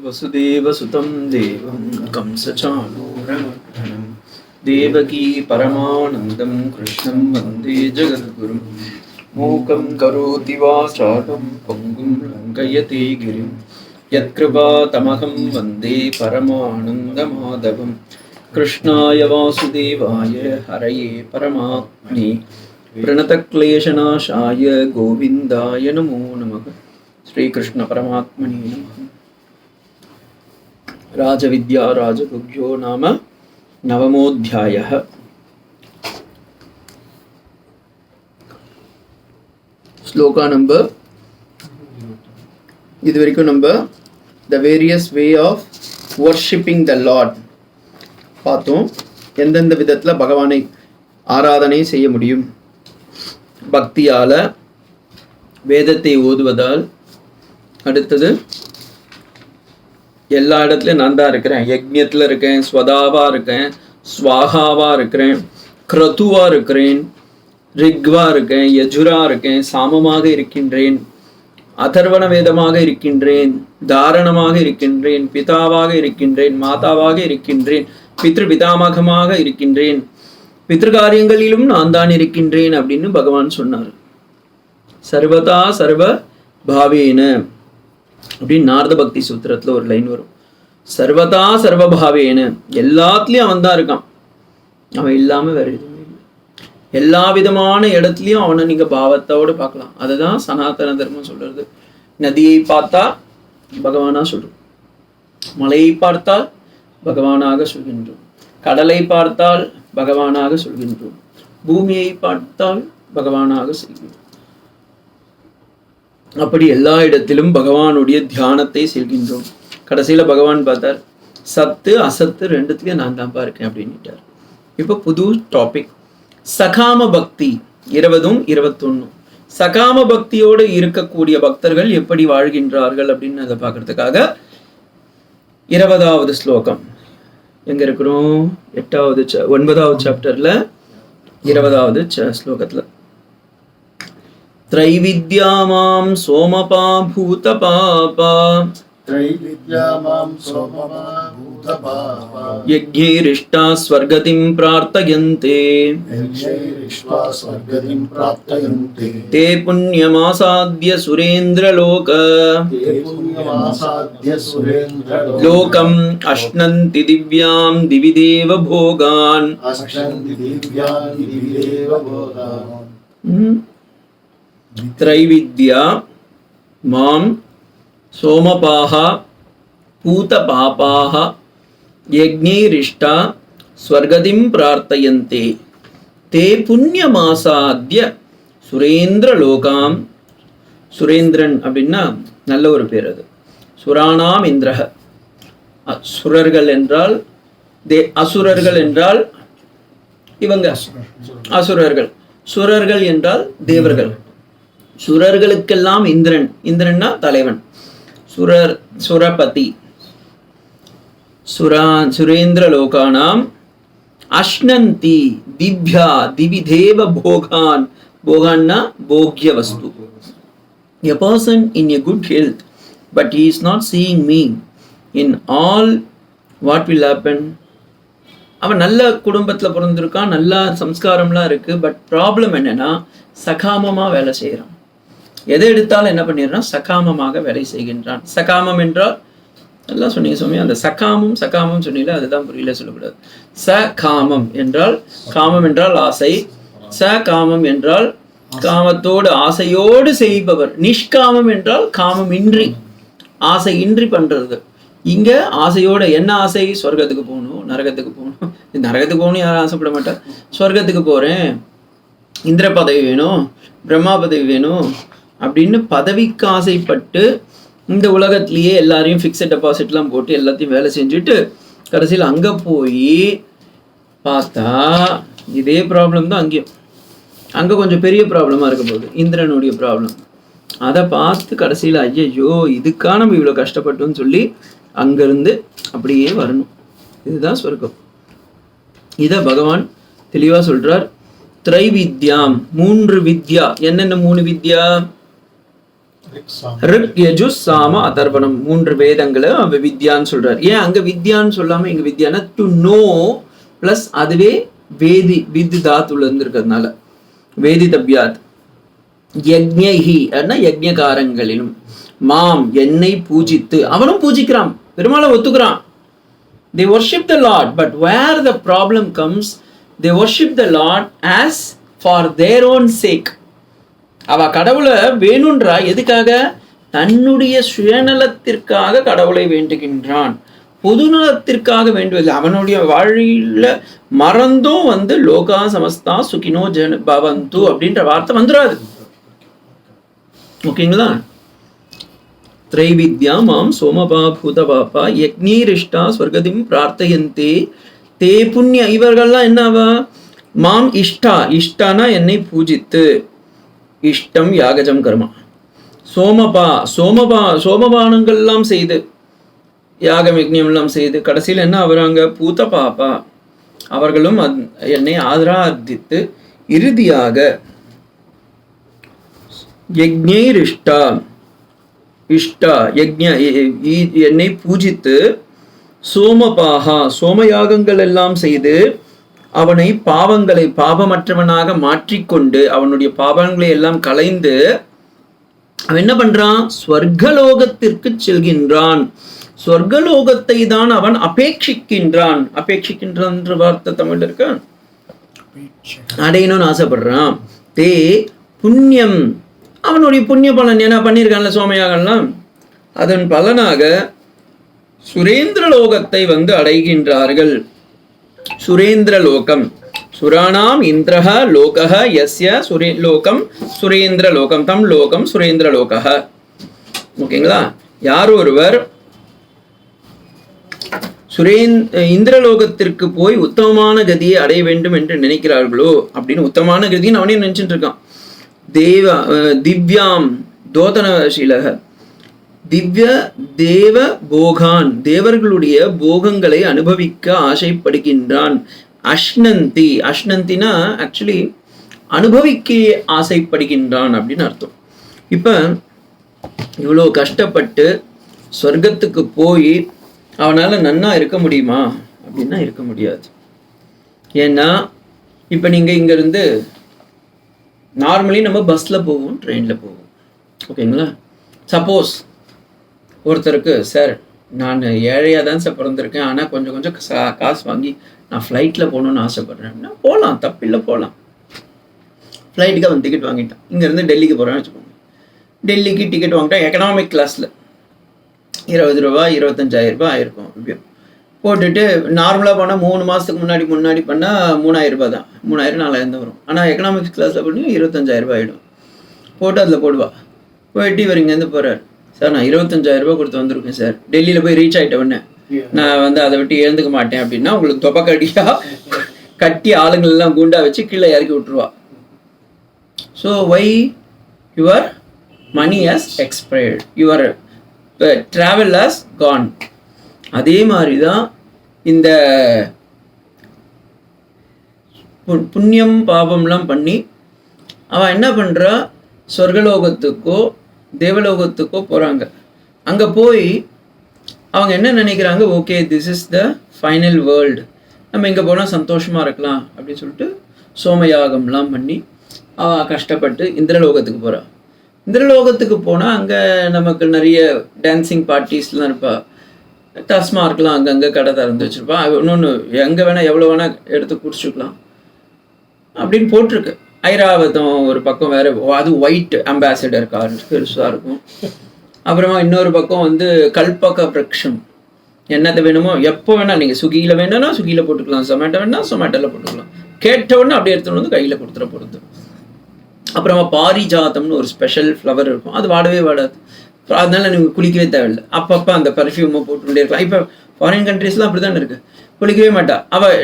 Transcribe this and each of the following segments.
वसुदेवसुतं देवं कंसचाणूरमर्दनं देवकी परमानन्दं कृष्णं वन्दे जगद्गुरुं मूकं करोति वाचालं पङ्गुं लङ्घयते गिरिं यत्कृपातमहं वन्दे परमानन्दमाधवं कृष्णाय वासुदेवाय हरये परमात्मने प्रणतक्लेशनाशाय गोविन्दाय नमो नमः. श्रीकृष्ण परमात्मने नमः. राजविद्या राजगुह्यो नाम नवमोऽध्यायः. श्लोका नंबर இதுவரைக்கும் நம்ம the various way of worshipping the Lord பார்த்தோம். எந்தெந்த விதத்துல பகவானை ஆராதனை செய்ய முடியும்? பக்தியால, வேதத்தை ஓதுவதால், அடுத்தது எல்லா இடத்துலையும் நான் தான் இருக்கிறேன், யஜ்ஞத்தில் இருக்கேன், ஸ்வதாவா இருக்கேன், ஸ்வாகாவா இருக்கிறேன், கிரதுவா இருக்கிறேன், ரிக்வா இருக்கேன், யஜுரா இருக்கேன், சாமமாக இருக்கின்றேன், அதர்வண வேதமாக இருக்கின்றேன், தாரணமாக இருக்கின்றேன், பிதாவாக இருக்கின்றேன், மாதாவாக இருக்கின்றேன், பித்ரு பிதாமகமாக இருக்கின்றேன், பித்ருகாரியங்களிலும் நான் தான் இருக்கின்றேன் அப்படின்னு பகவான் சொன்னார். சர்வதா சர்வ பாவேன அப்படின்னு நாரத பக்தி சூத்திரத்துல ஒரு லைன் வரும். சர்வதா சர்வபாவேன, எல்லாத்துலயும் அவன் தான் இருக்கான், அவன் இல்லாம வேற எதுவுமே இல்லை. எல்லா விதமான இடத்துலயும் அவனை நீங்க பாவத்தோடு பார்க்கலாம். அதுதான் சனாதன தர்மம் சொல்றது. நதியை பார்த்தா பகவானா சொல்றோம், மலையை பார்த்தால் பகவானாக சொல்கின்றோம், கடலை பார்த்தால் பகவானாக சொல்கின்றோம், பூமியை பார்த்தால் பகவானாக செய்கின்றோம். அப்படி எல்லா இடத்திலும் பகவானுடைய தியானத்தை செல்கின்றோம். கடைசியில பகவான் பார்த்தார், சத்து அசத்து ரெண்டுத்துலயும் நான் தான் இருக்கேன் அப்படின்னுட்டார். இப்போ புது டாபிக், சகாம பக்தி 20, 21. சகாம பக்தியோடு இருக்கக்கூடிய பக்தர்கள் எப்படி வாழ்கின்றார்கள் அப்படின்னு அதை பார்க்கறதுக்காக 20வது ஸ்லோகம் எங்க இருக்கிறோம்? 9வது சாப்டர்ல 20வது ஸ்லோகத்துல, त्रैविद्या मां सोमपा भूतपापा यज्ञैरिष्टा स्वर्गतिं प्रार्थयन्ते ते पुण्यमासाद्य सुरेन्द्रलोक लोकम् अश्नन्ति दिव्यां दिवि देव भोगान्. त्रैविद्या मां सोमपाः पूतपापाः यज्ञैरिष्टा स्वर्गतिं प्रार्थयन्ते ते पुण्यमासाद्य सुरेन्द्रलोकां. சுரேந்திரன் அப்படின்னா நல்ல ஒரு பேர். அது சுராணாம் இந்திரஹ. சுரர்கள் என்றால் அசுரர்கள் என்றால் இவங்க அசுரர்கள், சுரர்கள் என்றால் தேவர்கள். சுரர்களுக்கெல்லாம் இந்திரன், இந்திரன்னா தலைவன், சுரர் சுரபதி. சுரேந்திர லோகானாம் அஷ்னந்தி திவ்யா திவி தேவ போகான். போகான்னா போக்ய வஸ்து. A person in a good health, but he is not seeing me in all, what will happen? அவன் நல்ல குடும்பத்துல பிறந்திருக்கான், நல்ல சம்ஸ்காரம்லாம் இருக்கு, பட் ப்ராப்ளம் என்னன்னா சகாமமா வேலை செய்யறான். எதை எடுத்தாலும் என்ன பண்ணிடுறான்? சகாமமாக வேலை செய்கின்றான். சகாமம் என்றால் எல்லாம் சொன்னீங்க சுவாமி, அந்த சகாமம் சொன்னீங்களா, அதுதான் புரியல, சொல்லக்கூடாது. சகாமம் என்றால், காமம் என்றால் ஆசை, சகாமம் என்றால் காமத்தோடு ஆசையோடு செய்பவர். நிஷ்காமம் என்றால் காமம் இன்றி, ஆசை இன்றி பண்றது. இங்க ஆசையோட, என்ன ஆசை? சொர்க்கத்துக்கு போகணும், நரகத்துக்கு போகணும். நரகத்துக்கு போகணும் யாரும் ஆசைப்பட மாட்டார். சொர்க்கத்துக்கு போறேன், இந்திர பதவி வேணும், பிரம்மா பதவி வேணும் அப்படின்னு பதவிக்கு ஆசைப்பட்டு இந்த உலகத்திலேயே எல்லாரையும் ஃபிக்ஸட் டெபாசிட்லாம் போட்டு எல்லாத்தையும் வேலை செஞ்சுட்டு கடைசியில் அங்கே போய் பார்த்தா இதே ப்ராப்ளம் தான் அங்கேயும். அங்கே கொஞ்சம் பெரிய ப்ராப்ளமாக இருக்க போகுது, இந்திரனுடைய ப்ராப்ளம். அதை பார்த்து கடைசியில் ஐயோ இதுக்காக நம்ம இவ்வளோ கஷ்டப்பட்டோம்னு சொல்லி அங்கேருந்து அப்படியே வரணும். இதுதான் சொர்க்கம். இதை பகவான் தெளிவாக சொல்கிறார். திரைவித்யாம், 3 வித்யா. என்னென்ன 3 வித்யா? ரிக் யஜுஸ் சாம அதர்வணம் 3 வேதங்களை வித்யான்னு சொல்றாரு. ஏன் அங்க வித்யான்னு சொல்லாம இங்க வித்யானா டு நோ பிளஸ் அதுவே வேதி வித் தாத்துல இருந்து இருக்கிறதுனால வேதிதவ்யாத். யக்ஞைஹி யக்ஞகாரங்களிலும் மாம் என்னை பூஜித்து, அவனும் பூஜிக்கிறான், பெருமாளை ஒத்துக்கிறான். They worship the Lord, but where the problem comes, they worship the Lord as for their own sake. அவ கடவுளை வேணுன்றா, எதுக்காக? தன்னுடைய சுயநலத்திற்காக கடவுளை வேண்டுகின்றான், பொதுநலத்திற்காக வேண்டுவதில்லை. அவனுடைய வாழ்வில மறந்தும் லோகா சமஸ்தா சுகினோ ஜன பவந்து அப்படின்ற வார்த்தை வந்துடாது. ஓகேங்களா? திரைவித்யா மாம் சோமபா பூதபாப்பா யக்ஞீரிஷ்டா ஸ்வர்கதிம் பிரார்த்தயந்தே தே புண்ணிய. இவர்கள்லாம் என்னவா? மாம் இஷ்டா, இஷ்டானா என்னை பூஜித்து, இஷ்டம் யாகஜம் கர்மா, சோமபானங்கள்லாம் செய்து, யாகம் யக்ஞம் எல்லாம் செய்து, கடைசியில் என்ன ஆகுறாங்க? பூத பாப்பா, அவர்களும் என்னை ஆராதித்து இறுதியாக யக்ஞைரிஷ்டா, இஷ்டா என்னை பூஜித்து, சோமபாகா சோமயாகங்கள் எல்லாம் செய்து, அவனை பாவமற்றவனாக மாற்றிக்கொண்டு, அவனுடைய பாவங்களை எல்லாம் களைந்து அவன் என்ன பண்றான்? ஸ்வர்கலோகத்திற்கு செல்கின்றான். ஸ்வர்கலோகத்தை தான் அவன் அபேட்சிக்கின்றான். அபேட்சிக்கின்றான் வார்த்தை தமிழ் இருக்க, அடையணும்னு ஆசைப்படுறான். தே புண்ணியம், அவனுடைய புண்ணிய பலன் என்ன பண்ணியிருக்கான்ல சோமயாகம்லாம், அதன் பலனாக சுரேந்திரலோகத்தை அடைகின்றார்கள். சுரேந்திரலோகம், சுராணாம் இந்திரஹ லோகஹ யஸ்ய லோகம் சுரேந்திரலோகம், தம் லோகம் சுரேந்திரலோகஹ. ஓகேங்களா? யார் ஒருவர் இந்திரலோகத்திற்கு போய் உத்தமமான கதியை அடைய வேண்டும் என்று நினைக்கிறார்களோ, அப்படின்னு உத்தமமான கதின்னு அவனே நினைச்சிட்டு இருக்கான். திவ்யாம் தோதனசீலக, திவ்ய தேவ போகான், தேவர்களுடைய போகங்களை அனுபவிக்க ஆசைப்படுகின்றான். அஷ்னந்தி, அஷ்னந்தினா ஆக்சுவலி அனுபவிக்க ஆசைப்படுகின்றான் அப்படின்னு அர்த்தம். இப்ப இவ்வளோ கஷ்டப்பட்டு சொர்க்கத்துக்கு போய் அவனால நன்னா இருக்க முடியுமா அப்படின்னா இருக்க முடியாது. ஏன்னா இப்ப நீங்க இங்க இருந்து நார்மலி நம்ம பஸ்ஸில் போவோம், ட்ரெயினில் போவோம். ஓகேங்களா? சப்போஸ் ஒருத்தருக்கு, சார் நான் ஏழையாக தான் சார் பிறந்திருக்கேன், ஆனால் கொஞ்சம் கொஞ்சம் காசு வாங்கி நான் ஃப்ளைட்டில் போகணுன்னு ஆசைப்பட்றேன்னா போகலாம், தப்பில்லை, போகலாம். ஃப்ளைட்டுக்கு அவன் டிக்கெட் வாங்கிட்டான். இங்கேருந்து டெல்லிக்கு போகிறான்னு வச்சுக்கோங்க. டெல்லிக்கு டிக்கெட் வாங்கிட்டான் எக்கனாமிக் கிளாஸில். 20 ரூபா 25,000 ரூபாய் ஆயிருக்கும். எப்படியும் போட்டுட்டு நார்மலாக போனால் 3 மாதத்துக்கு முன்னாடி பண்ணால் 3,000 ரூபாய் தான், 3,000 4,000 தான் வரும். ஆனால் எக்கனாமிக்ஸ் கிளாஸில் பண்ணி 25,000 ரூபாய் ஆகிடும். போட்டு அதில் போடுவா. போயிட்டு இவர் இங்கேருந்து போகிறார். சார் நான் 25,000 ரூபாய் கொடுத்து வந்திருக்கேன் சார், டெல்லியில் போய் ரீச் ஆகிட்ட உடனே நான் அதை விட்டு எழுந்துக்க மாட்டேன் அப்படின்னா உங்களுக்கு தொப்பக்கடியாக கட்டி ஆளுங்களெல்லாம் குண்டா வச்சு கீழே இறக்கி விட்டுருவா. So why your money has expired, your travel has gone. அதே மாதிரி தான் இந்த புண்ணியம் பாவம்லாம் பண்ணி அவன் என்ன பண்ணுறா? சொர்க்கலோகத்துக்கோ தேவலோகத்துக்கோ போகிறாங்க. அங்கே போய் அவங்க என்ன நினைக்கிறாங்க? Okay, this is the final world, நம்ம இங்கே போனால் சந்தோஷமாக இருக்கலாம் அப்படின்னு சொல்லிட்டு சோமயாகம்லாம் பண்ணி அவள் கஷ்டப்பட்டு இந்திரலோகத்துக்கு போகிறாள். இந்திரலோகத்துக்கு போனால் அங்கே நமக்கு நிறைய டான்ஸிங் பார்ட்டிஸ்லாம் இருப்பாள். டஸ்மார்க்லாம் அங்கங்கே கடை திறந்து வச்சுருப்பான். இன்னொன்று எங்கே வேணால் எவ்வளோ வேணால் எடுத்து குடிச்சுக்கலாம் அப்படின்னு போட்டிருக்கு. ஐராவதம் ஒரு பக்கம் வேறு, அது ஒயிட் அம்பாசிடர் கார் பெருசாக இருக்கும். அப்புறமா இன்னொரு பக்கம் கல்பக விரக்ஷம், என்னத்தை வேணுமோ எப்போ வேணால் நீங்கள் ஸ்விக்கியில் வேணும்னா ஸ்விக்கியில் போட்டுக்கலாம், சொமேட்டோ வேணா சொமேட்டோவில் போட்டுக்கலாம், கேட்டவுடனே அப்படியே எடுத்துகிட்டு கையில் கொடுத்துட போகிறது. அப்புறமா பாரிஜாத்தம்னு ஒரு ஸ்பெஷல் ஃப்ளவர் இருக்கும், அது வாடவே வாடாது, அதனால நீங்கள் குளிக்கவே தேவையில்லை. அப்பப்போ அந்த பர்ஃப்யூமை போட்டுகிட்டே இருக்கலாம். இப்போ ஃபாரின் கண்ட்ரீஸ்லாம் அப்படி தானே இருக்குது, குளிக்கவே மாட்டா. அவள்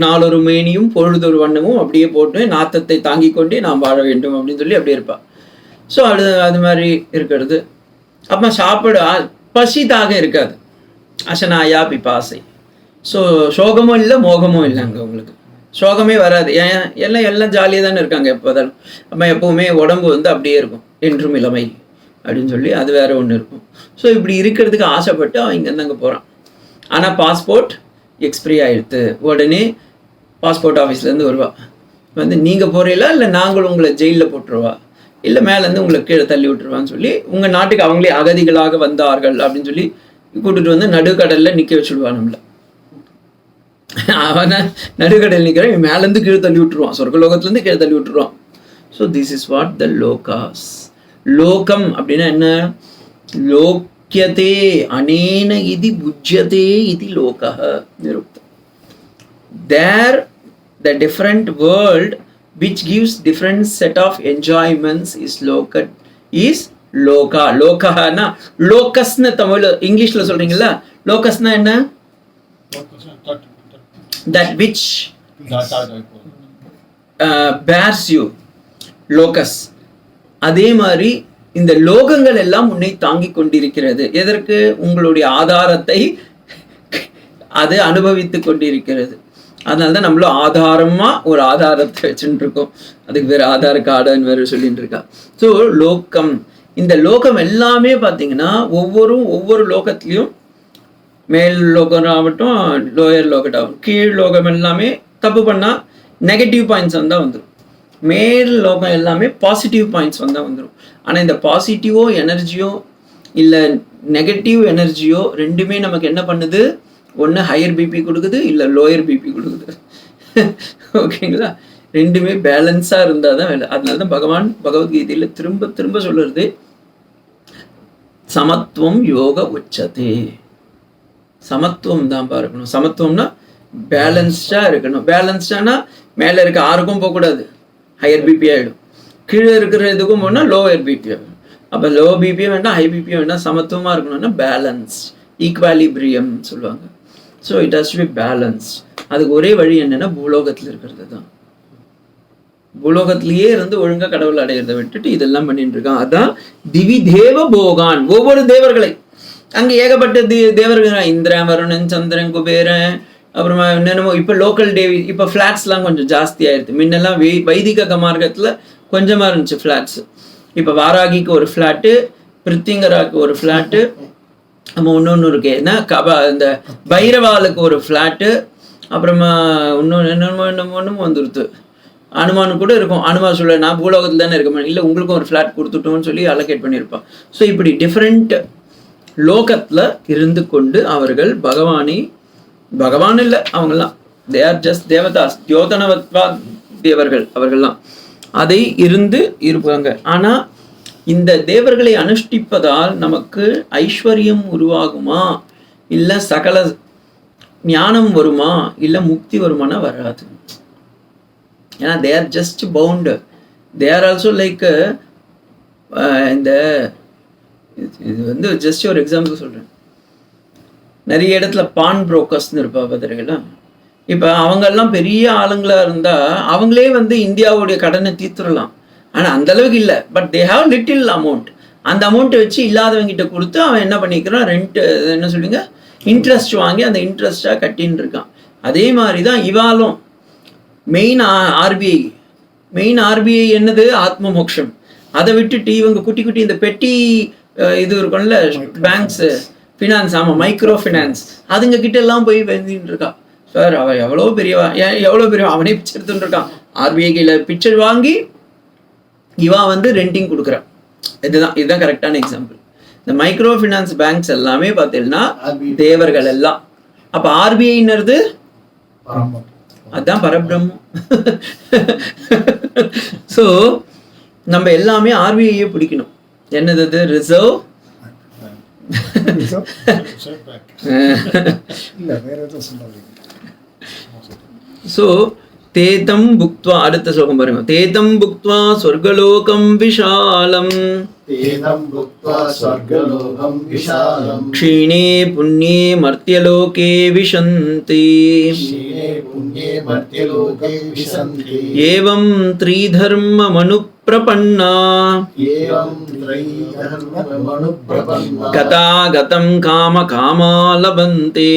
நாளொரு மேனியும் பொழுதொரு வண்ணமும் அப்படியே போட்டு நாத்தத்தை தாங்கி கொண்டே நாம் வாழ வேண்டும் அப்படின்னு சொல்லி அப்படியே இருப்பாள். ஸோ அது மாதிரி இருக்கிறது. அப்புறம் சாப்பிட பசிதாக இருக்காது, அசனாயா பிபாசை. ஸோ சோகமும் இல்லை மோகமும் இல்லை, அங்கே உங்களுக்கு சோகமே வராது. எல்லாம் ஜாலியாக தானே இருக்காங்க எப்போதாலும். நம்ம எப்போவுமே உடம்பு அப்படியே இருக்கும், என்றும் இளமை. அப்படின்னு சொல்லி அது வேற ஒன்று இருக்கும். ஸோ இப்படி இருக்கிறதுக்கு ஆசைப்பட்டு அவன் இங்கேருந்து அங்கே போகிறான். ஆனால் பாஸ்போர்ட் எக்ஸ்பிரி ஆகிடுது. உடனே பாஸ்போர்ட் ஆஃபீஸ்லேருந்து வருவா, வந்து நீங்கள் போகிறீங்களா இல்லை நாங்களும் உங்களை ஜெயிலில் போட்டுருவா, இல்லை மேலேருந்து உங்களை கீழே தள்ளி விட்டுருவான்னு சொல்லி உங்கள் நாட்டுக்கு அவங்களே அகதிகளாக வந்தார்கள் அப்படின்னு சொல்லி கூட்டிகிட்டு வந்து நடுக்கடலில் நிற்க வச்சுடுவான். நம்மளை அவனை நடுக்கடல் நிற்கிறேன், மேலேருந்து கீழே தள்ளி விட்டுருவான், சொர்க்கலோகத்துலேருந்து கீழே தள்ளி விட்டுருவான். So this is what the லோகாஸ். லோகம் அப்படின்னா என்ன? லோக்கியதே அனேன இது புஜ்யதே இது லோகः நிருக்தம். There the different world which gives different set of enjoyments is loka. லோகனா லோகஸ்னு Tamil இங்கிலீஷ்ல சொல்றீங்களா? லோகஸ்னா என்ன? that which bears you, locus. அதே மாதிரி இந்த லோகங்கள் எல்லாம் உன்னை தாங்கிக் கொண்டிருக்கிறது. எதற்கு? உங்களுடைய ஆதாரத்தை அது அனுபவித்து கொண்டிருக்கிறது. அதனால தான் நம்மளும் ஆதாரமாக ஒரு ஆதாரத்தை வச்சுட்டு இருக்கோம். அதுக்கு வேறு ஆதார கார்டுன்னு வேறு சொல்லிட்டு இருக்கா. ஸோ லோகம், இந்த லோகம் எல்லாமே பார்த்தீங்கன்னா ஒவ்வொரு லோகத்துலேயும் மேல் லோகம் ஆகட்டும் லோயர் லோகம் ஆகட்டும், கீழ் லோகம் எல்லாமே தப்பு பண்ணால் நெகட்டிவ் பாயிண்ட்ஸ் வந்தால் வந்துடும். மேல் லோகம் எல்லாமே பாசிட்டிவ் பாயிண்ட்ஸ் வந்தால் வந்துடும். ஆனால் இந்த பாசிட்டிவோ எனர்ஜியோ இல்லை நெகட்டிவ் எனர்ஜியோ ரெண்டுமே நமக்கு என்ன பண்ணுது? ஒன்று ஹையர் பிபி கொடுக்குது, இல்லை லோயர் பிபி கொடுக்குது. ஓகேங்களா? ரெண்டுமே பேலன்ஸாக இருந்தால் தான் வேலை. அதனால தான் பகவத்கீதையில் திரும்ப திரும்ப சொல்லுறது சமத்துவம் யோக உச்சதே. சமத்துவம் தான் பார்க்கணும். சமத்துவம்னா பேலன்ஸ்டாக இருக்கணும். பேலன்ஸ்டானா மேலே இருக்க யாருக்கும் போகக்கூடாது, ஹையர் பிபி ஆகிடும். கீழே இருக்கிற இதுக்கும் போனால் லோயர் பிபி ஆகிடும். அப்போ லோ பிபியும் வேண்டாம், ஹை பிபியும் வேண்டாம், சமத்துவமாக இருக்கணும்னா பேலன்ஸ், ஈக்வாலிபிரியம் சொல்லுவாங்க. So it has to be balance. அதுக்கு ஒரே வழி என்னென்னா பூலோகத்தில் இருக்கிறது தான். பூலோகத்திலேயே இருந்து ஒழுங்காக கடவுள் அடையிறதை விட்டுட்டு இதெல்லாம் பண்ணிட்டு இருக்கான். அதான் திவி தேவ போகான். ஒவ்வொரு தேவர்களை அங்கே ஏகப்பட்ட தேவர்கள், இந்திரன், வருணன், சந்திரன், குபேரன், அப்புறமா என்னென்னமோ. இப்போ லோக்கல் தேவி, இப்போ ஃப்ளாட்ஸ்லாம் கொஞ்சம் ஜாஸ்தி ஆயிடுது. முன்னெல்லாம் வைதிக மார்க்கத்தில் கொஞ்சமாக இருந்துச்சு ஃப்ளாட்ஸ். இப்போ வாராகிக்கு ஒரு ஃப்ளாட்டு, பிரித்திங்கராக்கு ஒரு ஃப்ளாட்டு, நம்ம இன்னொன்று இருக்கு என்ன இந்த பைரவாலுக்கு ஒரு ஃப்ளாட்டு, அப்புறமா இன்னொன்னும் வந்துடுது. அனுமானுக்கு கூட இருக்கும். அனுமான் சொல்ல நான் பூலோகத்தில் தானே இருக்க மாட்டேன், இல்லை உங்களுக்கும் ஒரு ஃப்ளாட் கொடுத்துட்டோம்னு சொல்லி அலோகேட் பண்ணியிருப்பான். ஸோ இப்படி டிஃப்ரெண்ட் லோகத்தில் இருந்து கொண்டு அவர்கள் பகவான் இல்லை, அவங்கெல்லாம் தே ஆர் ஜஸ்ட் தேவதாஸ், தியோதனவத்வா தேவர்கள் அவர்கள்லாம் அதை இருந்து இருப்பாங்க. ஆனால் இந்த தேவர்களை அனுஷ்டிப்பதால் நமக்கு ஐஸ்வர்யம் உருவாகுமா, இல்லை சகல ஞானம் வருமா, இல்லை முக்தி வருமானா வராது. ஏன்னா they are just bound. They are also like இந்த இது வந்து ஜஸ்ட் ஒரு எக்ஸாம்பிள் சொல்கிறேன். நிறைய இடத்துல பான் புரோக்கர்ஸ்னு இருப்பா பார்த்துருக்கீங்களா? இப்போ அவங்கெல்லாம் பெரிய ஆளுங்களாக இருந்தால் அவங்களே வந்து இந்தியாவுடைய கடனை தீர்த்துடலாம். ஆனால் அந்தளவுக்கு இல்லை. But they have little amount. அந்த அமௌண்ட்டை வச்சு இல்லாதவங்கிட்ட கொடுத்து அவன் என்ன பண்ணிக்கிறான், ரெண்ட்டு என்ன சொல்லுங்க, இன்ட்ரெஸ்ட் வாங்கி அந்த இன்ட்ரெஸ்டாக கட்டின்னு இருக்கான். அதே மாதிரி தான் இவாலும் மெயின் ஆர்பிஐ என்னது, ஆத்ம மோக்ஷம். அதை விட்டுட்டு இவங்க குட்டி குட்டி இந்த பெட்டி இது இருக்கும்ல பேங்க்ஸு, ஃபினான்ஸ், ஆமாம் மைக்ரோ ஃபினான்ஸ், அதுங்க கிட்ட எல்லாம் போய் வந்துட்டு இருக்கான். சார் அவன் எவ்வளோ பெரிய அவனே பிச்சை எடுத்துட்டு இருக்கான். ஆர்பிஐ கையில் பிச்சை வாங்கி இவன் வந்து ரெண்டிங் கொடுக்குறான். இதுதான் கரெக்டான எக்ஸாம்பிள். இந்த மைக்ரோ ஃபினான்ஸ் பேங்க்ஸ் எல்லாமே பார்த்தீங்கன்னா தேவர்கள் எல்லாம். அப்போ ஆர்பிஐன்றது அதுதான் பரபிரம்மம். ஸோ நம்ம எல்லாமே ஆர்பிஐயே பிடிக்கணும். என்னது அது? ரிசர்வ். ஸோ தேதம் புக்த்வா, அடுத்த ஸ்லோகம் பாருங்க. தேதம் புக்த்வா ஸ்வர்கலோகம் விஷாலம் க்ஷீணே புண்ணியே மர்த்யலோகே விசந்தி ஏவம் த்ரீதர்ம மனுப்ரபன்னா கதாகதம் காம காமா லபந்தே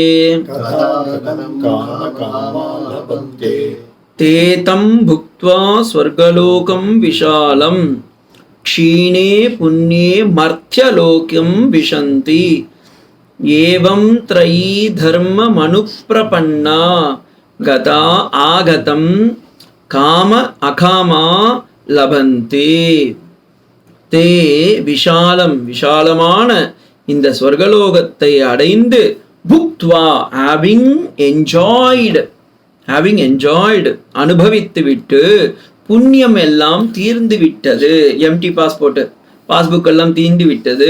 தேதம் புக்த்வா ஸ்வர்கலோகம் விஷாலம் க்ஷீணே புண்ணியே மர்த்தியலோகம் விஷந்தி ஏவம் த்ரயீ தர்ம மனுப்பிரபன்னா கதா ஆகதம் காம அகாமா லபந்தே. தே விஷாலமான இந்த ஸ்வர்கலோகத்தை அடைந்து புக்த்வா having enjoyed அனுபவித்து விட்டு புண்ணியம் எல்லாம் தீர்ந்து விட்டது. எம்டி பாஸ்புக் எல்லாம் தீர்ந்து விட்டது.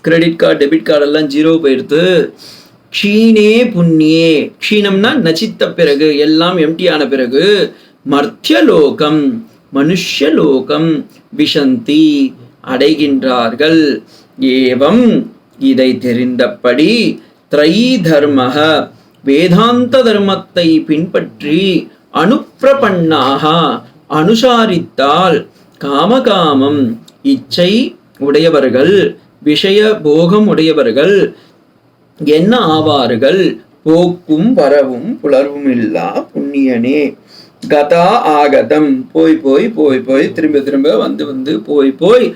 கிரெடிட் கார்டு டெபிட் கார்டு எல்லாம் ஜீரோ போயிடுது. க்ஷீணே புண்ணியே, க்ஷீணம்னா நச்சித்த பிறகு, எல்லாம் எம்டி ஆன பிறகு, மர்த்தியலோகம் மனுஷ்யலோகம் விஷந்தி அடைகின்றார்கள். ஏவம் இதை தெரிந்தபடி த்ரயீ தர்மஹ வேதாந்த தர்மத்தை பின்பற்றி அனுப்பிரபன்னாக அனுசாரித்தால் காமகாமம் இச்சை உடையவர்கள் விஷய போகம் உடையவர்கள் என்ன ஆவார்கள்? போக்கும் வரவும் புலர்வும் இல்லா புண்ணியனே. கதா ஆகதம் போய் போய் போய் போய் திரும்ப திரும்ப வந்து வந்து போய் போய்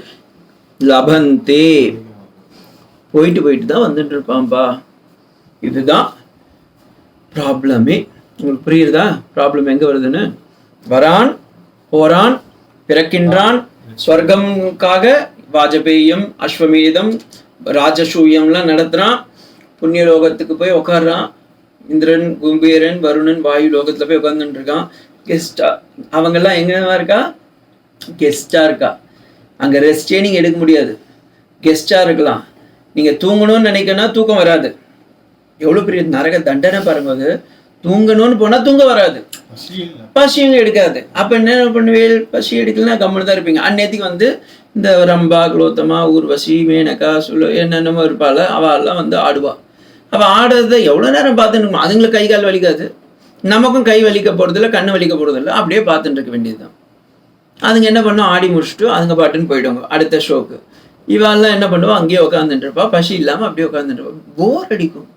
லபந்தே போயிட்டு போயிட்டு தான் வந்துட்டு இருப்பான்பா. இதுதான் ப்ராப்ளமே. உங்களுக்கு புரியுறதா ப்ராப்ளம் எங்க வருதுன்னு? வரான் போறான் பிறக்கின்றான், ஸ்வர்க்கம்காக வாஜபேயம் அஸ்வமேதம் ராஜசூயம்லாம் நடத்துறான், புண்ணிய லோகத்துக்கு போய் உட்காடுறான், இந்திரன் குபேரன் வருணன் வாயு லோகத்துல போய் உட்காந்துட்டு இருக்கான். கெஸ்டா அவங்கெல்லாம் எங்கேவா இருக்கா? கெஸ்டா இருக்கா. அங்க ரெஸ்டே நீங்க எடுக்க முடியாது, கெஸ்டா இருக்கலாம். நீங்க தூங்கணும்னு நினைக்கணும்னா தூக்கம் வராது. எவ்வளவு பெரிய நரக தண்டனை பாருங்க. அது தூங்கணும்னு போனா தூங்க வராது, பசியும் எடுக்காது. அப்ப என்ன பண்ணுவேல்? பசி எடுக்கலன்னா கம்முன்னு தான் இருப்பீங்க. அந்நேரத்துக்கு வந்து இந்த ரம்பா குலோத்தமா ஊர்வசி மேனகா என்னென்னமோ இருப்பாள், அவெல்லாம் வந்து ஆடுவா. அவ ஆடுறத எவ்வளவு நேரம் பார்த்துட்டு இருக்கணும். அதுங்களுக்கு கை கால் வலிக்காது, நமக்கும் கை வலிக்க போறதில்ல, கண்ணு வலிக்க போறதில்ல. அப்படியே பார்த்துட்டு இருக்க வேண்டியதுதான். அதுங்க என்ன பண்ணும்? ஆடி முடிச்சுட்டு அதுங்க பாட்டுன்னு போயிடுவாங்க அடுத்த ஷோக்கு. இவாள்லாம் என்ன பண்ணுவா? அங்கேயே உட்காந்துட்டு இருப்பா, பசி இல்லாம அப்படியே உட்காந்துட்டு இருப்பா. போர் அடிக்கும்.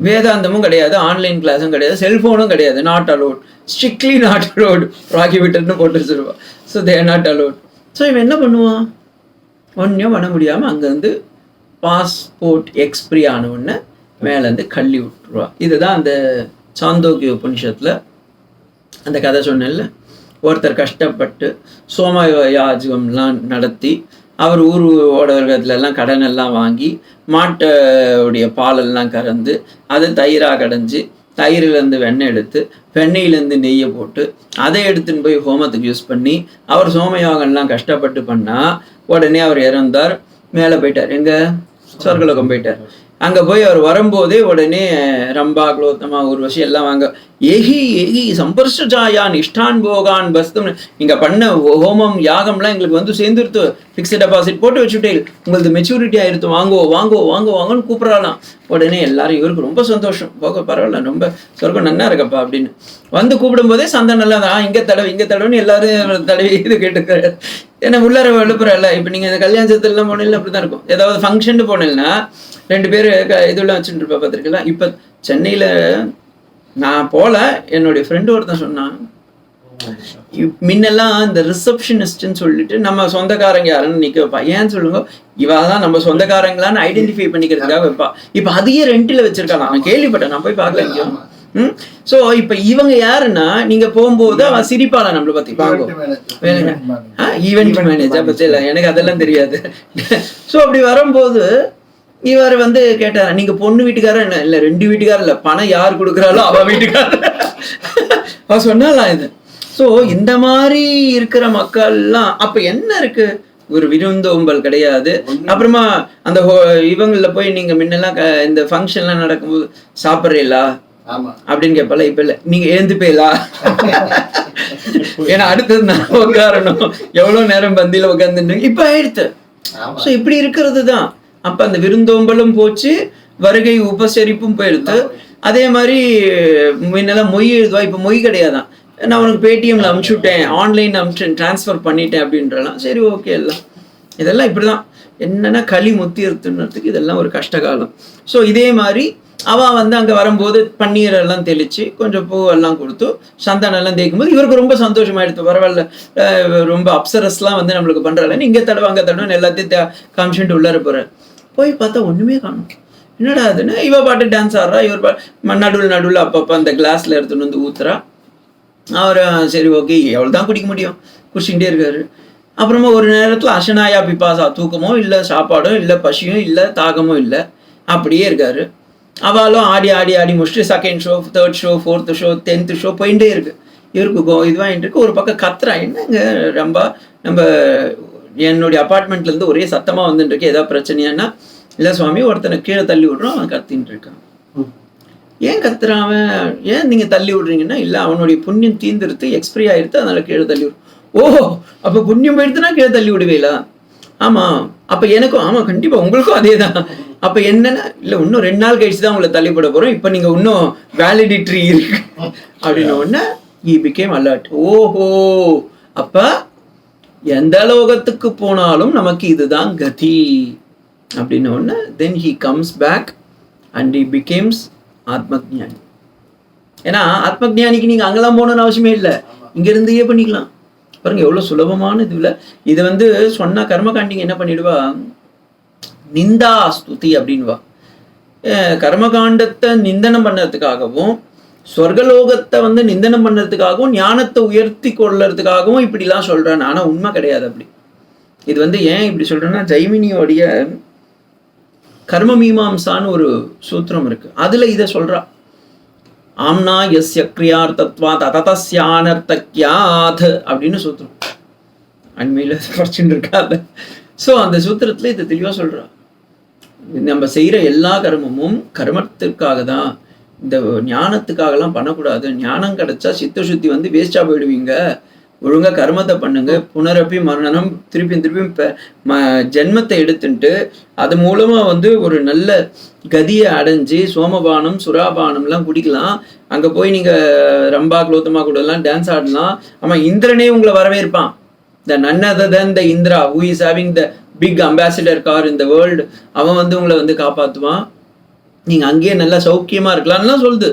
வேதாந்தமும் கிடையாது, ஆன்லைன் கிளாஸும் கிடையாது, செல்போனும் கிடையாது. Not allowed, strictly not allowed. ப்ராகிபிட்டட்னு போட்டு வச்சிருவா. So they are not allowed. So இவன் என்ன பண்ணுவான்? ஒன்றும் பண்ண முடியாமல் அங்கேருந்து பாஸ்போர்ட் எக்ஸ்பிரி ஆன உடனே மேலேருந்து கள்ளி விட்டுருவா. இதுதான் அந்த சாந்தோக்கிய உபனிஷத்தில் அந்த கதை சொன்னேன்ல. ஒருத்தர் கஷ்டப்பட்டு சோமயாஜகம்லாம் நடத்தி அவர் ஊர் ஓடவர்கத்துலலாம் கடன் எல்லாம் வாங்கி மாட்டோடைய பாலெல்லாம் கறந்து அதை தயிராக கடைஞ்சி தயிரிலேருந்து வெண்ணெய் எடுத்து வெண்ணெயிலேருந்து நெய்யை போட்டு அதை எடுத்துன்னு போய் ஹோமத்துக்கு யூஸ் பண்ணி அவர் சோமயாகம்லாம் கஷ்டப்பட்டு பண்ணால் உடனே அவர் இறந்தார். மேலே போயிட்டார். எங்கே? சொர்க்கலோகம் போயிட்டார். அங்கே போய் அவர் வரும்போதே உடனே ரம்பா குலோத்தமா ஊர்வசி எல்லாம் வாங்க ஏகி ஏகி சம்பர்ஷாயா நிஷ்டான் போகான் பஸ்தம், இங்கே பண்ண ஹோமம் யாகம்லாம் எங்களுக்கு வந்து சேர்ந்துருத்து, ஃபிக்ஸட் டெபாசிட் போட்டு வச்சுட்டேன், உங்களுக்கு மெச்சூரிட்டி ஆயிருத்து, வாங்கோ வாங்கோ வாங்கோ வாங்கன்னு கூப்பிடலாம். உடனே எல்லாரும் இவருக்கு ரொம்ப சந்தோஷம், போக பரவாயில்ல, ரொம்ப சொர்க்கம் நன்னா இருக்கப்பா அப்படின்னு வந்து கூப்பிடும் போதே சந்தை நல்லா தான், இங்கே தடவைன்னு எல்லாரும் தடவி இது கேட்டுக்கிறாரு. ஏன்னா உள்ளார எழுப்புறல. இப்போ நீங்கள் இந்த கல்யாணத்துலாம் போனீங்கன்னா அப்படி தான் இருக்கும். ஏதாவது ஃபங்க்ஷன் போனீங்கன்னா 2 பேர் இதெல்லாம் வச்சுட்டு இருப்பா பார்த்துருக்கலாம். இப்போ சென்னையில் நான் போல, என்னுடைய ஃப்ரெண்டு ஒருத்தன் சொன்னான், முன்னெல்லாம் இந்த ரிசப்ஷனிஸ்ட்ன்னு சொல்லிட்டு நம்ம சொந்தக்காரங்க யாருன்னு நிற்க வைப்பா. ஏன்னு சொல்லுங்க, இவா தான் நம்ம சொந்தக்காரங்களான்னு ஐடென்டிஃபை பண்ணிக்கிறதுக்காக வைப்பா. இப்போ அதையே ரெண்டில் வச்சிருக்காங்க. நான் கேள்விப்பட்டேன், நான் போய் பார்க்கல எங்கேயும். ஸோ இப்போ இவங்க யாருன்னா, நீங்க போகும்போது அவன் சிரிப்பாளா நம்மளை பத்தி வாங்கும் ஈவெண்ட் மேனேஜர் பத்தி இல்லை, எனக்கு அதெல்லாம் தெரியாது. ஸோ அப்படி வரும்போது இவர் வந்து கேட்டார், நீங்க பொண்ணு வீட்டுக்காரர் என்ன? இல்லை 2 வீட்டுக்காரர் இல்லை, பணம் யார் கொடுக்குறாளோ அவ வீட்டுக்காரர். அவ சொன்னாலாம் இது. ஸோ இந்த மாதிரி இருக்கிற மக்கள்லாம் அப்ப என்ன இருக்கு? ஒரு விருந்தோம்பல் கிடையாது. அப்புறமா அந்த இவங்கள போய் நீங்க முன்னெல்லாம் இந்த ஃபங்க்ஷன்லாம் நடக்கும்போது சாப்பிட்றீங்களா அப்படின்னு கேட்பால. இப்ப இல்லை, நீங்க எழுந்துப்பேலா, ஏன்னா அடுத்தது நான் உட்காரணும், எவ்வளவு நேரம் பந்தியில உட்காந்துட்டு இப்ப ஆயிடுத்து. ஸோ இப்படி இருக்கிறது தான். அப்ப அந்த விருந்தோம்பலும் போச்சு, வருகை உபசரிப்பும் போயிடுது. அதே மாதிரி முன்னெல்லாம் மொய் எழுதுவா, இப்ப மொய் கிடையாதான். நான் உனக்கு பேடிஎம்ல அனுப்பிச்சுட்டேன், ஆன்லைன் அனுப்பிச்சேன், டிரான்ஸ்ஃபர் பண்ணிட்டேன் அப்படின்றலாம். சரி ஓகே, எல்லாம் இதெல்லாம் இப்படிதான். என்னன்னா களி முத்தியத்துன்றதுக்கு இதெல்லாம் ஒரு கஷ்டகாலம். ஸோ இதே மாதிரி அவன் வந்து அங்கே வரும்போது பன்னீர் எல்லாம் தெளித்து கொஞ்சம் பூவெல்லாம் கொடுத்து சந்தனம் எல்லாம் தேய்க்கும்போது இவருக்கு ரொம்ப சந்தோஷமாயிடுது. பரவாயில்ல, ரொம்ப அப்சரஸ்லாம் வந்து நம்மளுக்கு பண்ணுறாள், இங்கே தடவை அங்கே தடவை எல்லாத்தையும் காமிச்சுட்டு உள்ளார போகிறார். போய் பார்த்தா ஒன்றுமே காணும். என்னடா அதுன்னு இவ பாட்டு டான்ஸ் ஆடுறா, இவர் நடுவில் அப்பப்போ அந்த கிளாஸில் எடுத்துன்னு வந்து ஊத்துறா. அவர் சரி ஓகே எவ்வளோ தான் குடிக்க முடியும், குடிச்சுக்கிட்டே இருக்காரு. அப்புறமா ஒரு நேரத்தில் அசனாயா பிபாசா, தூக்கமோ இல்லை, சாப்பாடும் இல்லை, பசியும் இல்லை, தாகமும் இல்லை, அப்படியே இருக்காரு. அவளும் ஆடி ஆடி ஆடி முடிச்சுட்டு second show, third show, fourth show, 10th show போயிட்டே இருக்கு. இவருக்கு இதுவாகிட்டு இருக்கு. ஒரு பக்கம் கத்துறா, என்னங்க ரொம்ப நம்ம என்னுடைய அப்பார்ட்மெண்ட்லேருந்து ஒரே சத்தமாக வந்துட்டு இருக்கு, ஏதாவது பிரச்சனையானா, இல்லை சுவாமி ஒருத்தனை கீழே தள்ளி விட்றோம், அவன் கத்தின்னு இருக்கான். ஏன் கத்துறான் அவன், ஏன் நீங்கள் தள்ளி விட்றீங்கன்னா, இல்லை அவனுடைய புண்ணியம் தீந்துருத்து, எக்ஸ்பிரி ஆகிடுத்து, அதனால கீழே தள்ளி விடுறோம். ஓஹோ, அப்போ புண்ணியம் போயிடுத்துனா கீழே தள்ளி விடுவீங்களா? ஆமாம். அப்போ எனக்கும் ஆமாம், கண்டிப்பாக உங்களுக்கும் அதே தான். அப்போ என்னன்னா, இல்லை இன்னும் 2 நாள் கழிச்சு தான் உங்களை தள்ளிப்பட போகிறோம், இப்போ நீங்கள் இன்னும் வேலிடிட்ரி இருக்கு அப்படின்னு ஒன்று he became alert. ஓஹோ, அப்போ எந்த லோகத்துக்கு போனாலும் நமக்கு இதுதான் கதி அப்படின்னு ஒன்று. தென் he comes back and he becomes ஆத்மஜானி. ஏன்னா ஆத்மஜானிக்கு நீங்கள் அங்கெல்லாம் போகணும்னு அவசியமே இல்லை, இங்கேருந்தே பண்ணிக்கலாம். பாருங்க எவ்வளோ சுலபமான இதுல. இதை வந்து சொன்னா கர்மகாண்டிங்க என்ன பண்ணிடுவா, நிந்தா ஸ்துதி அப்படின்வா. கர்மகாண்டத்தை நிந்தனம் பண்ணுறதுக்காகவும் சொர்க்கலோகத்தை வந்து நிந்தனம் பண்ணுறதுக்காகவும் ஞானத்தை உயர்த்தி கொள்றதுக்காகவும் இப்படிலாம் சொல்றான். ஆனா உண்மை கிடையாது அப்படி. இது வந்து ஏன் இப்படி சொல்றேன்னா, ஜெய்மினியோடைய கர்ம மீமாம்சான்னு ஒரு சூத்திரம் இருக்கு, அதுல இதை சொல்றா. ஆம்னா யஸ்ய கிரியார்த்தத்வாத் அததஸ்யானர்த்தக்யாத் அப்படின்னு சூத்திரம் அண்மையில் படிச்சுட்டு இருக்காது. ஸோ அந்த சூத்திரத்தில் இதை தெளிவாக சொல்கிறா, நம்ம செய்கிற எல்லா கர்மமும் கர்மத்திற்காக தான், இந்த ஞானத்துக்காகலாம் பண்ணக்கூடாது. ஞானம் கிடைச்சா சித்த சுத்தி வந்து வேஸ்டாக போயிடுவீங்க, ஒழுங்காக கர்மத்தை பண்ணுங்க. புனரப்பி மரணம், திருப்பியும் ஜென்மத்தை எடுத்துட்டு அது மூலமாக வந்து ஒரு நல்ல கதியை அடைஞ்சு சோமபானம் சுறாபானம்லாம் குடிக்கலாம். அங்கே போய் நீங்கள் ரம்பா குலோத்தமா கூடலாம் டான்ஸ் ஆடலாம். ஆமாம், இந்திரனே உங்களை வரவேற்பான். The none other than the Indra who is having the big Ambassador car in the world, அவன் வந்து உங்களை வந்து காப்பாற்றுவான். நீங்கள் அங்கேயே நல்லா சௌக்கியமாக இருக்கலாம்லாம் சொல்லுது.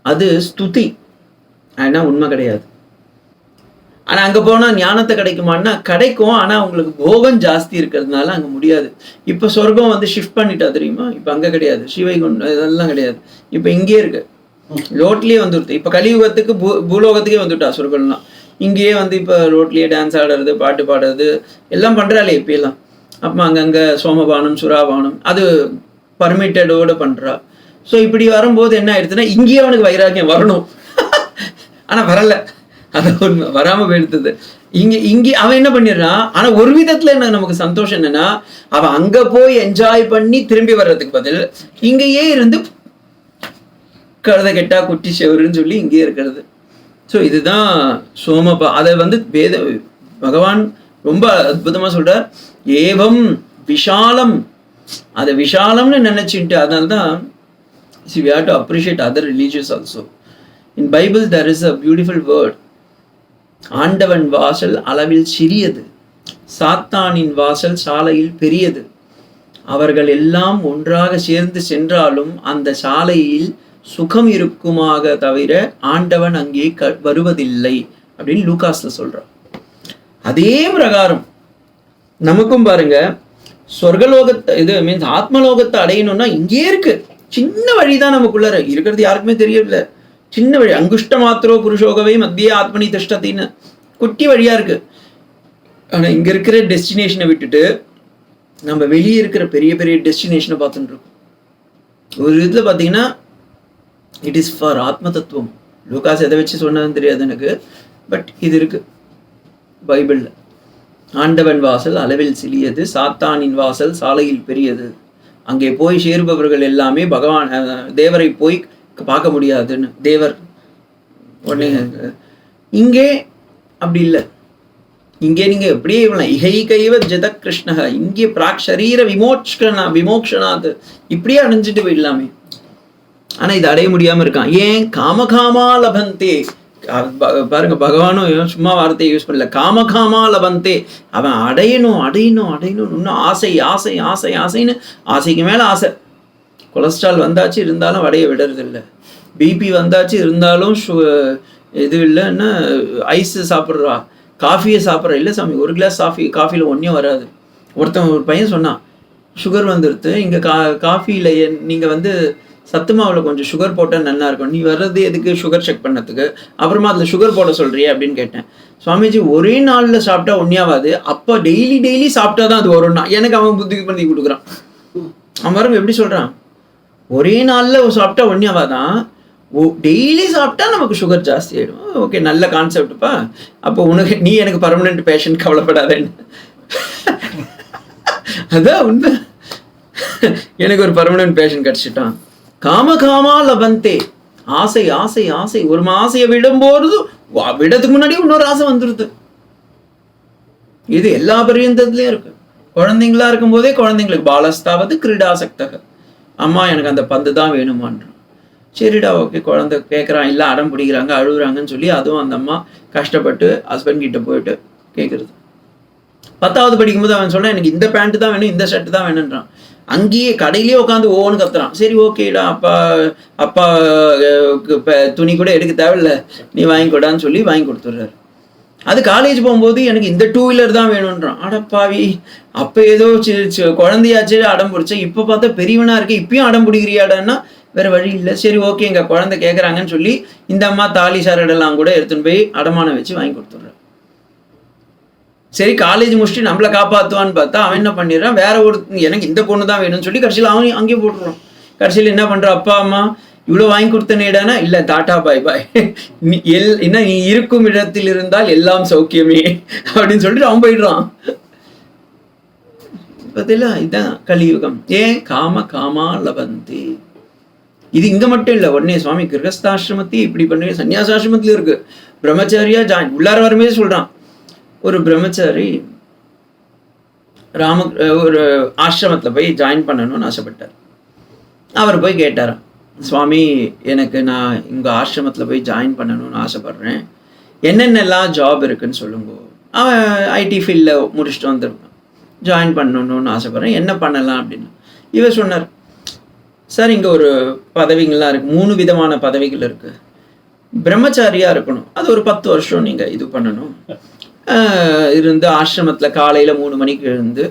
அது ஸ்துதி, ஆனால் உண்மை கிடையாது. ஆனால் அங்கே போனால் ஞானத்தை கிடைக்குமான்னா கிடைக்கும், ஆனால் உங்களுக்கு போகம் ஜாஸ்தி இருக்கிறதுனால அங்கே முடியாது. இப்போ சொர்க்கம் வந்து ஷிஃப்ட் பண்ணிட்டா தெரியுமா, இப்போ அங்கே கிடையாது, ஸ்ரீவைகுண்டம் இதெல்லாம் கிடையாது, இப்போ இங்கேயே இருக்கு, ரோட்லேயே வந்துடுது. இப்போ கலியுகத்துக்கு பூலோகத்துக்கே வந்துட்டா சொர்க்கம்லாம். இங்கேயே வந்து இப்போ ரோட்லேயே டான்ஸ் ஆடுறது, பாட்டு பாடுறது எல்லாம் பண்ணுறாளே இப்போலாம். அப்போ அங்கங்கே சோமபானம் சுறாபானம் அது பர்மிட்டடோடு பண்ணுறா. ஸோ இப்படி வரும்போது என்ன ஆயிடுச்சுன்னா, இங்கேயே அவனுக்கு வைராக்கியம் வரணும், ஆனால் வரலை. அது ஒன்று வராமல் போயிடுது. இங்கே அவன் என்ன பண்ணிடுறான். ஆனால் ஒரு விதத்தில் என்ன நமக்கு சந்தோஷம் என்னன்னா, அவன் அங்கே போய் என்ஜாய் பண்ணி திரும்பி வர்றதுக்கு பதில் இங்கேயே இருந்து கழுத கெட்டா குட்டி செவருன்னு சொல்லி இங்கேயே இருக்கிறது. ஸோ இதுதான் சோமபா. அதை வந்து பகவான் ரொம்ப அற்புதமாக சொல்கிறார். ஏவம் விஷாலம், அதை விஷாலம்னு நினைச்சுட்டு, அதனால தான் we have to appreciate other religions also. In Bible there is a beautiful word. ஆண்டவன் வாசல் அளவில் சிறியது, சாத்தானின் வாசல் சாலையில் பெரியது. அவர்கள் எல்லாம் ஒன்றாக சேர்ந்து சென்றாலும் அந்த சாலையில் சுகம் இருக்குமாக தவிர ஆண்டவன் அங்கே வருவதில்லை அப்படின்னு லூகாஸ்ல சொல்றான். அதே பிரகாரம் நமக்கும் பாருங்க, சொர்க்கலோகத்தை இது மீன்ஸ் ஆத்மலோகத்தை அடையணும்னா இங்கே இருக்கு. சின்ன வழிதான் நமக்குள்ள இருக்கிறது, யாருக்குமே தெரியல. சின்ன வழி, அங்குஷ்ட மாத்திரோ புருஷோகவே மத்திய ஆத்மனி திஷ்டத்தின்னு குட்டி வழியா இருக்கு. ஆனா இங்க இருக்கிற டெஸ்டினேஷனை விட்டுட்டு நம்ம வெளியே இருக்கிற பெரிய பெரிய டெஸ்டினேஷனை பார்த்துட்டு இருக்கோம். ஒரு விதத்துல பாத்தீங்கன்னா இட் இஸ் ஃபார் ஆத்ம தத்துவம். லூகாஸ் எதை வச்சு சொன்னதுன்னு தெரியாது எனக்கு, பட் இது இருக்கு பைபிள்ல. ஆண்டவன் வாசல் அளவில் சிறியது, சாத்தானின் வாசல் சாலையில் பெரியது. அங்கே போய் சேருபவர்கள் எல்லாமே பகவான் தேவரை போய் பார்க்க முடியாதுன்னு தேவர் உடனே. இங்கே அப்படி இல்லை. இங்கே நீங்க எப்படியே இகைகைவ ஜத கிருஷ்ணக, இங்கே பிராக் சரீர விமோக்ஷனாத் இப்படியே அடைஞ்சிட்டு போயிடலாமே. ஆனா இது அடைய முடியாம இருக்கான். ஏன்? காமகாமா லபந்தே. பாருங்க, பகவானும் சும்மா வார்த்தையை யூஸ் பண்ணல, காமகாமா லபந்தே. அவன் அடையணும் அடையணும் அடையணும், இன்னும் ஆசை ஆசை ஆசை ஆசைன்னு, ஆசைக்கு மேல ஆசை. கொலஸ்ட்ரால் வந்தாச்சு இருந்தாலும் வடையை விடுறதில்லை, பிபி வந்தாச்சு இருந்தாலும் இது இல்லைன்னா ஐஸு சாப்பிட்றா, காஃபியை சாப்பிட்றா. இல்லை சாமி, ஒரு கிளாஸ் காஃபியில் ஒன்றும் வராது. ஒரு பையன் சொன்னான், சுகர் வந்துடுது, இங்கே காஃபியில் நீங்கள் வந்து சத்து மாவில் கொஞ்சம் சுகர் போட்டால் நல்லா இருக்கும், நீ வர்றது எதுக்கு சுகர் செக் பண்ணதுக்கு, அப்புறமா அதில் சுகர் போட சொல்கிறியே அப்படின்னு கேட்டேன். சுவாமிஜி, ஒரே நாளில் சாப்பிட்டா ஒன்றியாவாது, அப்போ டெய்லி சாப்பிட்டா தான் அது வரும்னா. எனக்கு அவன் புத்தி பண்ணி கொடுக்குறான். அவன் வரும் எப்படி சொல்கிறான், ஒரே நாளில் சாப்பிட்டா ஒன்றியாவாதான், டெய்லி சாப்பிட்டா நமக்கு சுகர் ஜாஸ்தி ஆகிடும். ஓகே, நல்ல கான்செப்டுப்பா. அப்போ நீ எனக்கு பர்மனெண்ட் பேஷண்ட், கவலைப்படாதேன்னு. அதான் உண்மை. எனக்கு ஒரு பர்மனெண்ட் பேஷண்ட் கிடைச்சிட்டான். காமா லபந்தே, ஆசை ஆசை ஆசை. ஒரு ஆசையை விடும்போது விடத்துக்கு முன்னாடி இன்னொரு ஆசை வந்துடுது. இது எல்லா பரியந்தத்துலயும் இருக்கு. குழந்தைங்களா இருக்கும் போதே குழந்தைங்களுக்கு பாலஸ்தாவது கிரீடாசக்தக, அம்மா எனக்கு அந்த பந்து தான் வேணுமான்றான். சரிடா, ஓகே, குழந்தை கேட்குறான், இல்லை அடம் பிடிக்கிறாங்க, அழுகுறாங்கன்னு சொல்லி அதுவும் அந்த அம்மா கஷ்டப்பட்டு ஹஸ்பண்ட் கிட்ட போயிட்டு கேட்குறது. 10வது படிக்கும்போது அவன் சொன்னான், எனக்கு இந்த பேண்ட்டு தான் வேணும், இந்த ஷர்ட்டு தான் வேணுன்றான். அங்கேயே கடையிலேயே உட்காந்து ஓன்னு கத்துறான். சரி, ஓகேடா, அப்பா துணி கூட எடுக்க தேவையில்ல, நீ வாங்கி கொடான்னு சொல்லி வாங்கி கொடுத்துட்றாரு. அது காலேஜ் போகும்போது எனக்கு இந்த 2 வீலர் தான் வேணுன்றான். அடப்பாவி, அப்போ ஏதோ குழந்தையாச்சு அடம் பிடிச்சா, இப்போ பார்த்தா பெரியவனா இருக்கு, இப்பயும் அடம் பிடிக்கிறியாடான்னா வேற வழி இல்லை. சரி, ஓகே, எங்க குழந்தை கேட்குறாங்கன்னு சொல்லி இந்த அம்மா தாலி சரடெல்லாம் கூட எடுத்துன்னு போய் அடமானம் வச்சு வாங்கி கொடுத்துட்றான். சரி, காலேஜ் முடிச்சுட்டு நம்மளை காப்பாற்றுவான்னு பார்த்தா அவன் என்ன பண்ணிடுறான், வேற ஒரு எனக்கு இந்த பொண்ணு தான் வேணும்னு சொல்லி கடைசியில் அவன் அங்கேயே போட்டுருவான். கடைசியில் என்ன பண்ணுறான், அப்பா அம்மா இவ்வளோ வாங்கி கொடுத்தனேடானா, இல்லை டாட்டா பாய் பாய், நீ இருக்கும் இடத்தில் இருந்தால் எல்லாம் சௌக்கியமே அப்படின்னு சொல்லிட்டு அவன் போயிடுறான். பார்த்தீங்களா, இதுதான் கலியுகம். ஏன் காமா லபந்தி. இது இங்க மட்டும் இல்லை, உடனே சுவாமி கிரகஸ்தாசிரமத்தையும் இப்படி பண்ணி சன்னியாசாசிரமத்திலும் இருக்கு. பிரம்மச்சாரியா உள்ளார வருமே சொல்றான். ஒரு பிரம்மச்சாரி ஒரு ஆசிரமத்தில் போய் ஜாயின் பண்ணணும்னு ஆசைப்பட்டார். அவர் போய் கேட்டாராம், சுவாமி, எனக்கு நான் இங்கே ஆசிரமத்தில் போய் ஜாயின் பண்ணணும்னு ஆசைப்படுறேன், என்னென்னலாம் ஜாப் இருக்குன்னு சொல்லுங்க. அவன் ஐடி ஃபீல்டில் முடிச்சுட்டு வந்துருக்கான், ஜாயின் பண்ணணும்னு ஆசைப்படுறேன், என்ன பண்ணலாம் அப்படின்னு. இவர் சொன்னார், சார், இங்கே ஒரு பதவிகள்லாம் இருக்குது, 3 விதமான பதவிகள் இருக்குது. பிரம்மச்சாரியாக இருக்கணும், அது ஒரு 10 வருஷம் நீங்கள் இது பண்ணணும், இருந்து ஆசிரமத்தில் காலையில் 3 மணிக்கு இருந்து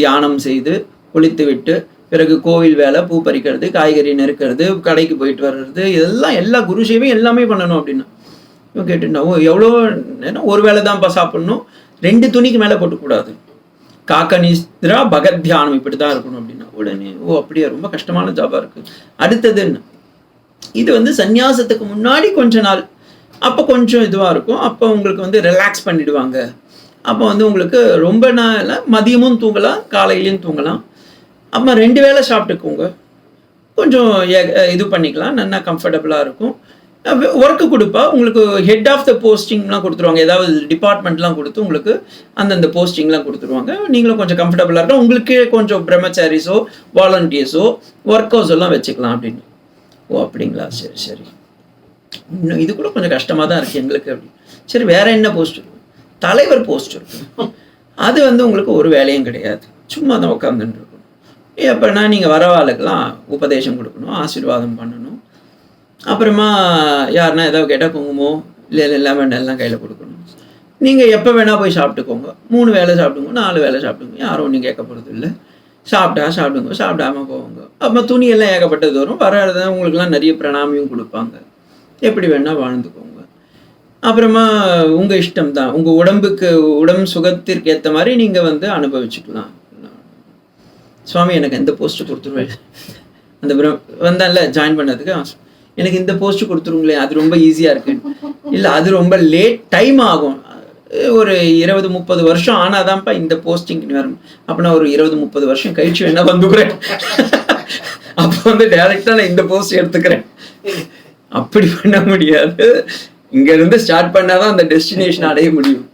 தியானம் செய்து குளித்து விட்டு பிறகு கோவில் வேலை, பூ பறிக்கிறது, காய்கறி நெருக்கிறது, கடைக்கு போயிட்டு வர்றது, இதெல்லாம் எல்லா குரு சேவையும் எல்லாமே பண்ணணும் அப்படின்னா. இவன் கேட்டுட்டா, எவ்வளோ ஏன்னா ஒரு வேலை தான்ப்பா சாப்பிட்ணும், 2 துணிக்கு மேலே போட்டுக்கூடாது, காக்க நிஸ்திரா பகத் தியானம் இப்படி தான் இருக்கணும் அப்படின்னா. உடனே அப்படியே ரொம்ப கஷ்டமான ஜாபாக இருக்குது. அடுத்ததுன்னு இது வந்து சந்நியாசத்துக்கு முன்னாடி கொஞ்ச நாள், அப்போ கொஞ்சம் இதுவாக இருக்கும், அப்போ உங்களுக்கு ரிலாக்ஸ் பண்ணிடுவாங்க. அப்போ உங்களுக்கு ரொம்ப நாள் மதியமும் தூங்கலாம், காலையிலையும் தூங்கலாம். அப்புறம் 2 வேளை சாப்பிட்டுக்கோங்க, கொஞ்சம் இது பண்ணிக்கலாம், நல்லா கம்ஃபர்டபுளாக இருக்கும். ஒர்க்கு கொடுப்பா, உங்களுக்கு ஹெட் ஆஃப் த போஸ்டிங்லாம் கொடுத்துருவாங்க, ஏதாவது டிபார்ட்மெண்ட்லாம் கொடுத்து உங்களுக்கு அந்தந்த போஸ்டிங்லாம் கொடுத்துருவாங்க. நீங்களும் கொஞ்சம் கம்ஃபர்டபுளாக இருக்கும், உங்களுக்கு கொஞ்சம் பிரம்மச்சாரிஸோ வாலண்டியர்ஸோ ஒர்க்கர்ஸ் எல்லாம் வச்சுக்கலாம் அப்படின்னு. அப்படிங்களா, சரி சரி, இன்னும் இது கூட கொஞ்சம் கஷ்டமாக தான் இருக்குது எங்களுக்கு அப்படி. சரி, வேற என்ன போஸ்ட் இருக்கும், தலைவர் போஸ்ட் இருக்கும், அது உங்களுக்கு ஒரு வேலையும் கிடையாது, சும்மா தான் உட்காந்துட்டு இருக்கணும். எப்படின்னா நீங்கள் வரவாளுக்கெல்லாம் உபதேசம் கொடுக்கணும், ஆசீர்வாதம் பண்ணணும், அப்புறமா யாருன்னா ஏதாவது கேட்டால் குங்குமம் இல்லை லெமன் எல்லாம் கையில் கொடுக்கணும். நீங்கள் எப்போ வேணால் போய் சாப்பிட்டுக்கோங்க, 3 வேளை சாப்பிடுங்க, 4 வேளை சாப்பிடுங்க, யாரும் ஒன்றும் கேட்க போகிறது இல்லை. சாப்பிட்டா சாப்பிடுங்க, சாப்பிடாம போவாங்க. அப்போ துணியெல்லாம் ஏகப்பட்டது வரும், வராது உங்களுக்குலாம் நிறைய பிரணாமியும் கொடுப்பாங்க, எப்படி வேணால் வாழ்ந்துக்கோங்க. அப்புறமா உங்கள் இஷ்டம் தான், உங்கள் உடம்பு சுகத்திற்கு ஏற்ற மாதிரி நீங்கள் அனுபவிச்சுக்கலாம். சுவாமி, எனக்கு எந்த போஸ்ட்டு கொடுத்துருவேன், அந்த வந்தான்ல ஜாயின் பண்ணதுக்கு, எனக்கு இந்த போஸ்ட்டு கொடுத்துருங்களே, அது ரொம்ப ஈஸியாக இருக்கு. இல்லை, அது ரொம்ப லேட் டைம் ஆகும், ஒரு 20-30 வருஷம் ஆனாதான்ப்பா இந்த போஸ்டிங் வரும். அப்போ நான் ஒரு 20-30 வருஷம் கழிச்சு வேணா வந்துக்கிறேன், அப்போ டைரெக்டாக நான் இந்த போஸ்ட் எடுத்துக்கிறேன். அப்படி பண்ண முடியாது, இங்கேருந்து ஸ்டார்ட் பண்ணாதான் அந்த டெஸ்டினேஷன் அடைய முடியும்.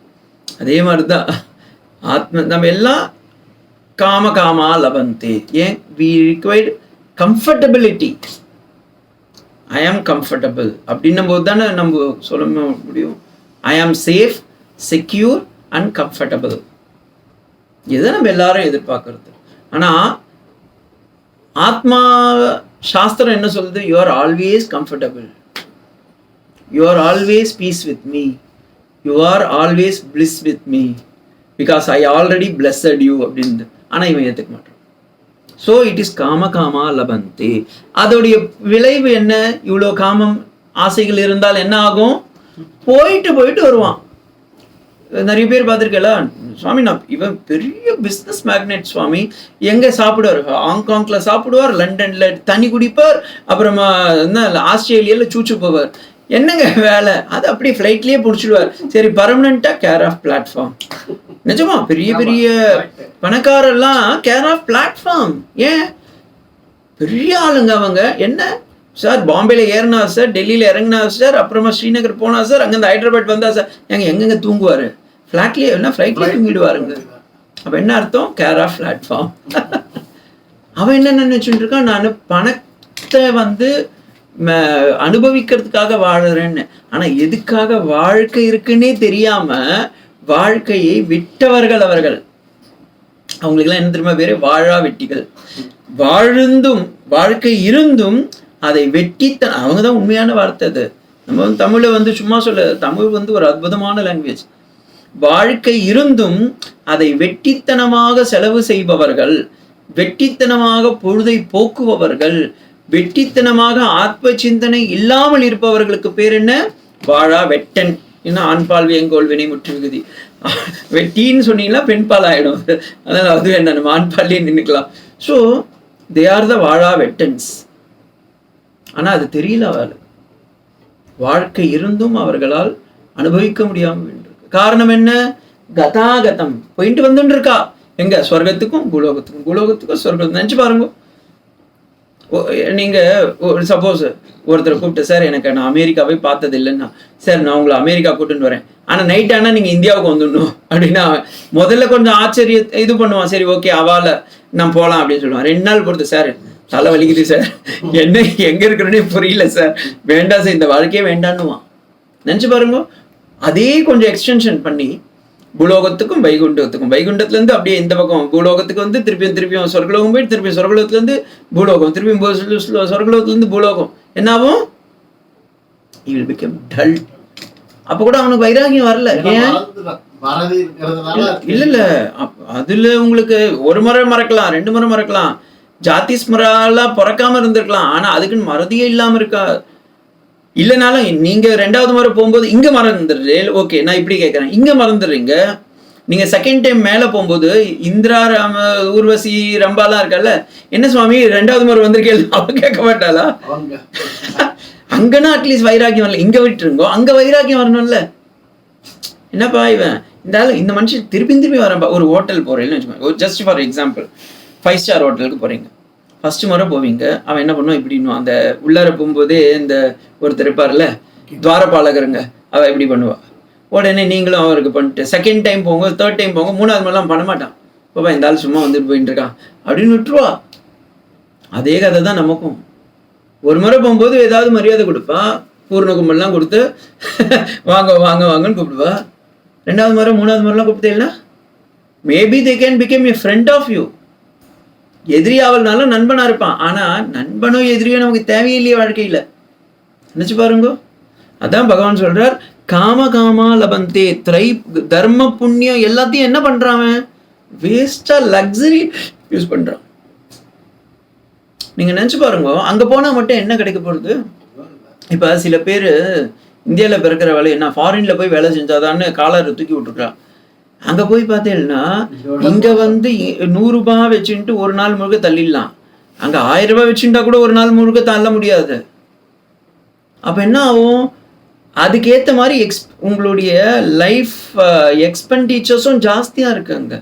அதே மாதிரி தான் நம்ம எல்லாம் காமா லபந்தே. ஏன் we required comfortability. I am comfortable அப்படின்னும் போது தானே நம்ம சொல்ல முடியும். I am safe, secure and comfortable. இதை நம்ம எல்லாரும் எதிர்பார்க்கறது. ஆனால் ஆத்மா சாஸ்திரம் என்ன சொல்லுது? You are always comfortable, you are always peace with me, you are always bliss with me because I already blessed you அப்படின்னு. ஆனால் இவன் ஏற்றுக்க மாட்டான். ஸோ இட் இஸ் காம காமா லபந்தே. அதோடைய விளைவு என்ன? இவ்வளோ காமம் ஆசைகள் இருந்தால் என்ன ஆகும்? போயிட்டு போயிட்டு வருவான். நிறைய பேர் பார்த்துருக்கல, சுவாமி நான் இவன் பெரிய பிஸ்னஸ் மேக்னெட் சுவாமி, எங்கே சாப்பிடுவார்? ஹாங்காங்ல சாப்பிடுவார், லண்டன்ல தண்ணி குடிப்பார், அப்புறமா என்ன ஆஸ்திரேலியாவில் சூச்சு போவார். என்னங்க வேலை? அது அப்படியே ஃப்ளைட்லேயே பிடிச்சிடுவார். சரி, பர்மனெண்ட்டாக கேர் ஆஃப் பிளாட்ஃபார்ம். நிஜமா பெரிய பெரிய பணக்காரெல்லாம் கேர் ஆஃப் பிளாட்ஃபார்ம். ஏன்? பெரிய ஆளுங்க அவங்க. என்ன சார், பாம்பேல ஏறினா சார், டெல்லியில் இறங்கினா சார், அப்புறமா ஸ்ரீநகர் போனா சார், அங்கேருந்து ஹைதராபாத் வந்தா சார், எங்கெங்க தூங்குவார்? ஃப்ளாட்லேயே என்ன ஃப்ளைட்லேயே தூங்கிடுவாருங்க. அப்போ என்ன அர்த்தம்? Care of platform. அவன் என்ன நினைச்சுட்டு இருக்கான்? நான் பணத்தை அனுபவிக்கிறதுக்காக வாழறேன்னு. ஆனா எதுக்காக வாழ்க்கை இருக்குன்னே தெரியாம வாழ்க்கையை விட்டவர்கள் அவர்கள். அவங்களுக்கெல்லாம் என்ன தெரியுமா பேரு? வாழா வெட்டிகள். வாழ்ந்தும் வாழ்க்கை இருந்தும் அதை வெட்டித்தன, அவங்க தான் உண்மையான வார்த்தை. அது நம்ம தமிழை சும்மா சொல்ல, தமிழ் ஒரு அற்புதமான லாங்குவேஜ். வாழ்க்கை இருந்தும் அதை வெட்டித்தனமாக செலவு செய்பவர்கள், வெட்டித்தனமாக பொழுதை போக்குபவர்கள், வெட்டித்தனமாக ஆத்ம சிந்தனை இல்லாமல் இருப்பவர்களுக்கு பேர் என்ன? வாழா வெட்டன். இன்னும் ஆண்பால் வேங்கோல் வினை முற்று விகுதி. வெட்டின்னு சொன்னீங்கன்னா பெண்பால் ஆயிடும். அதனால அது வேண்டாம், நம்ம ஆண்பால்லே நின்றுக்கலாம். ஸோ தே ஆர் த வாழா வெட்டன்ஸ். ஆனா அது தெரியல அவள். வாழ்க்கை இருந்தும் அவர்களால் அனுபவிக்க முடியாமல் இருக்கு. காரணம் என்ன? கதாகதம், போயிட்டு வந்துட்டு இருக்கா. எங்க? சொர்க்கத்துக்கும் பூலோகத்துக்கும், பூலோகத்துக்கும் சொர்க்கத்துக்கும். நினைச்சு பாருங்க. நீங்க சப்போஸ் ஒருத்தரை கூப்பிட்டு, சார் எனக்கு நான் அமெரிக்காவே பார்த்தது இல்லைன்னா, சார் நான் உங்களை அமெரிக்கா கூட்டிட்டு வரேன், ஆனா நைட் ஆனா நீங்க இந்தியாவுக்கு வந்துடணும் அப்படின்னா முதல்ல கொஞ்சம் ஆச்சரிய இது பண்ணுவான். சரி ஓகே, அவால நான் போகலாம் அப்படின்னு சொல்லுவான். 2 நாள் பொறுத்து, சார் தலை வலிக்குது சார், என்ன எங்க இருக்கிறேன்னே புரியல சார், வேண்டாம் சார், இந்த வாழ்க்கையே வேண்டான்னுவான். நினைச்சு பாருங்க. அதே கொஞ்சம் எக்ஸ்டென்ஷன் பண்ணி பூலோகத்துக்கும் வைகுண்டத்துக்கும், வைகுண்டத்துல இருந்து அப்படியே இந்த பக்கம் பூலோகத்துக்கு திருப்பியும் சொர்க்கலோகம் போயிட்டு திருப்பியும் சொர்க்கலோகத்துல இருந்து பூலோகம், திருப்பியும் சொர்க்கலோகத்துல இருந்து பூலோகம். என்ன ஆகும்? He will become dull. அப்ப கூட அவனுக்கு வைராகியம் வரல. ஏன்? இல்ல அதுல உங்களுக்கு ஒரு முறை மறக்கலாம், 2 முறை மறக்கலாம், ஜாதி ஸ்மராலா பிறக்காம இருந்திருக்கலாம். ஆனா அதுக்குன்னு மறதியே இல்லாம இருக்கா. இல்லைனாலும் நீங்க 2வது முறை போகும்போது இங்க மறந்துடுறே. ஓகே, நான் இப்படி கேட்கறேன், இங்க மறந்துடுறீங்க. நீங்க செகண்ட் டைம் மேல போகும்போது இந்திரா, ஊர்வசி, ரம்பாலாம் இருக்கல்ல, என்ன சுவாமி 2வது முறை வந்திருக்கேன், அவ கேட்க மாட்டாளா? அங்கன்னா அட்லீஸ்ட் வைராக்கியம் வரல, இங்க விட்டுருங்கோ, அங்க வைராக்கியம் வரணும்ல. என்னப்பா இவன் இந்த மனுஷன் திருப்பி வரப்பா. ஒரு ஹோட்டல் போறேன்னு வச்சுக்கோங்க, ஜஸ்ட் ஃபார் எக்ஸாம்பிள், 5 ஸ்டார் ஹோட்டலுக்கு போறீங்க. ஃபர்ஸ்ட் முறை போவீங்க, அவன் என்ன பண்ணுவான் இப்படின்னு, அந்த உள்ளார போகும்போதே இந்த ஒருத்தர் இருப்பார்ல துவாரபாலகருங்க, அவள் எப்படி பண்ணுவா. உடனே நீங்களும் அவருக்கு பண்ணிட்டு செகண்ட் டைம் போங்க, 3rd டைம் போங்க, 3வது முறைலாம் பண்ண மாட்டான். பாப்பா இந்த ஆள் சும்மா வந்துட்டு போயிட்டு இருக்கான் அப்படின்னு விட்டுருவா. அதே கதை தான் நமக்கும். ஒரு முறை போகும்போது ஏதாவது மரியாதை கொடுப்பான், பூர்ண கும்பல்லாம் கொடுத்து வாங்க வாங்க வாங்கன்னு கூப்பிடுவா. 2வது முறை 3வது முறைலாம் கூப்பிட்டேன்னா maybe they can become a friend of you. எதிரி ஆவல்னாலும் நண்பனா இருப்பான். ஆனா நண்பனோ எதிரியோ நமக்கு தேவையில்லையே வாழ்க்கையில. நினைச்சு பாருங்க. அதான் பகவான் சொல்றார், காம காமா லபந்தே. தர்ம புண்ணியம் எல்லாத்தையும் என்ன பண்றான்? வேஸ்டா லக்ஸரி யூஸ் பண்றான். நீங்க நினைச்சு பாருங்க, அங்க போனா மட்டும் என்ன கிடைக்க போறது? இப்ப சில பேரு இந்தியால பிறக்கிற வேலை என்ன, ஃபாரின்ல போய் வேலை செஞ்சாதான்னு காலரை தூக்கி விட்டுருக்கான். அங்க போய் பார்த்தேன்னா இங்க 100 ரூபாய் வச்சுட்டு ஒரு நாள் முழுக்க தள்ளிடலாம். அங்க 1000 ரூபாய் வச்சுட்டா கூட ஒரு நாள் முழுக்க தள்ள முடியாது. அப்ப என்ன ஆகும்? அதுக்கேற்ற மாதிரி உங்களுடைய லைஃப் எக்ஸ்பெண்டிச்சர்ஸும் ஜாஸ்தியா இருக்கு அங்க.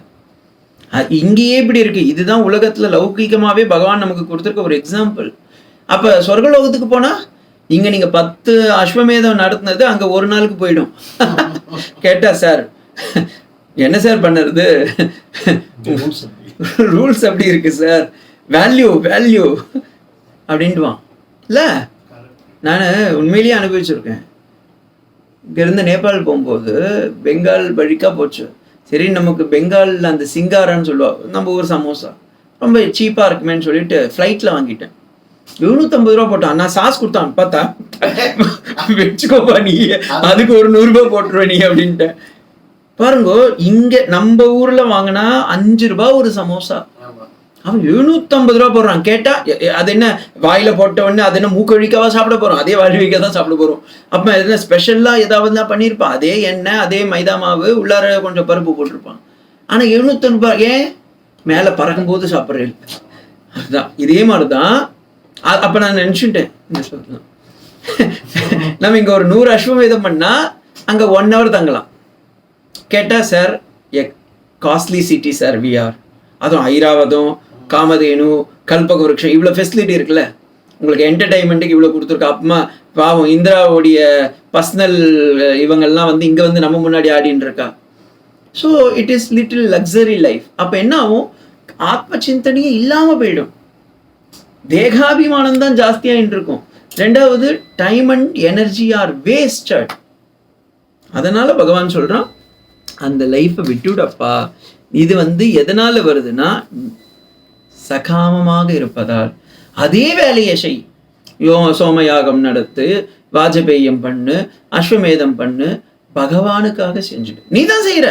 இங்கேயே இப்படி இருக்கு. இதுதான் உலகத்துல லௌகிகமாவே பகவான் நமக்கு கொடுத்துருக்க ஒரு எக்ஸாம்பிள். அப்ப சொர்க்கலோகத்துக்கு போனா இங்க நீங்க 10 அஸ்வமேதம் நடத்துனது அங்க ஒரு நாளுக்கு போயிடும். கேட்டா சார் என்ன சார் பண்ணுறது, ரூல்ஸ் அப்படி இருக்கு சார், வேல்யூ அப்படின்ட்டுவான். இல்லை, நான் உண்மையிலேயே அனுபவிச்சிருக்கேன். இங்கேருந்து நேபாள் போகும்போது பெங்கால் வழிக்கா போச்சு. சரி, நமக்கு பெங்காலில் அந்த சிங்காரான்னு சொல்லுவா, நம்ம ஊர் சமோசா, ரொம்ப சீப்பாக இருக்குமேன்னு சொல்லிட்டு ஃப்ளைட்டில் வாங்கிட்டேன். 750 ரூபா போட்டான். நான் சாஸ் கொடுத்தான் பார்த்தா வச்சுக்கோப்பா நீ, அதுக்கு ஒரு 100 ரூபாய் போட்டுருவ நீ அப்படின்ட்டு. பாருங்க, இங்க நம்ம ஊர்ல வாங்கினா 5 ரூபாய் ஒரு சமோசா, அவன் 750 ரூபா போடுறான். கேட்டா அது என்ன வாயில போட்ட உடனே அது என்ன மூக்கழிக்காவா சாப்பிட போறோம், அதே வாழ்விக்கா தான் சாப்பிட போறோம். அப்ப என்ன ஸ்பெஷல்லா ஏதாவது தான் பண்ணியிருப்பான், அதே எண்ணெய் அதே மைதா மாவு உள்ளார கொஞ்சம் பருப்பு போட்டிருப்பான். ஆனா 750 ரூபாய் ஏன் மேல பறக்கும் போது சாப்பிட்றேன். அதுதான் இதே மாதிரிதான். அப்ப நான் நினைச்சுட்டேன், நம்ம இங்க ஒரு 100 அஸ்வமேதம் பண்ணா அங்க 1 hour தங்கலாம். கேட்டா சார் காஸ்ட்லி சிட்டி சார் விஆர், அதுவும் ஐராவதம், காமதேனு, கல்பக விருட்சம், இவ்வளோ ஃபெசிலிட்டி இருக்குல்ல, உங்களுக்கு என்டர்டைன்மெண்ட்டுக்கு இவ்வளோ கொடுத்துருக்கா. அப்பமா பாவம் இந்திராவுடைய பர்சனல் இவங்கெல்லாம் வந்து இங்கே வந்து நம்ம முன்னாடி ஆடின்னு இருக்கா. So it is little luxury life. அப்போ என்ன ஆகும், ஆத்ம சிந்தனையே இல்லாமல் போயிடும், தேகாபிமானம் தான் ஜாஸ்தியாகிட்டு இருக்கும். ரெண்டாவது time and energy are wasted. அதனால பகவான் சொல்றான், அந்த லைஃப்பை விட்டுவிடப்பா. இது வந்து எதனால வருதுன்னா சகாமமாக இருப்பதால். அதே வேலையை செய், சோமயாகம் நடத்து, வாஜபேயம் பண்ணு, அஸ்வமேதம் பண்ணு, பகவானுக்காக செஞ்சுடு. நீ தான் செய்யற,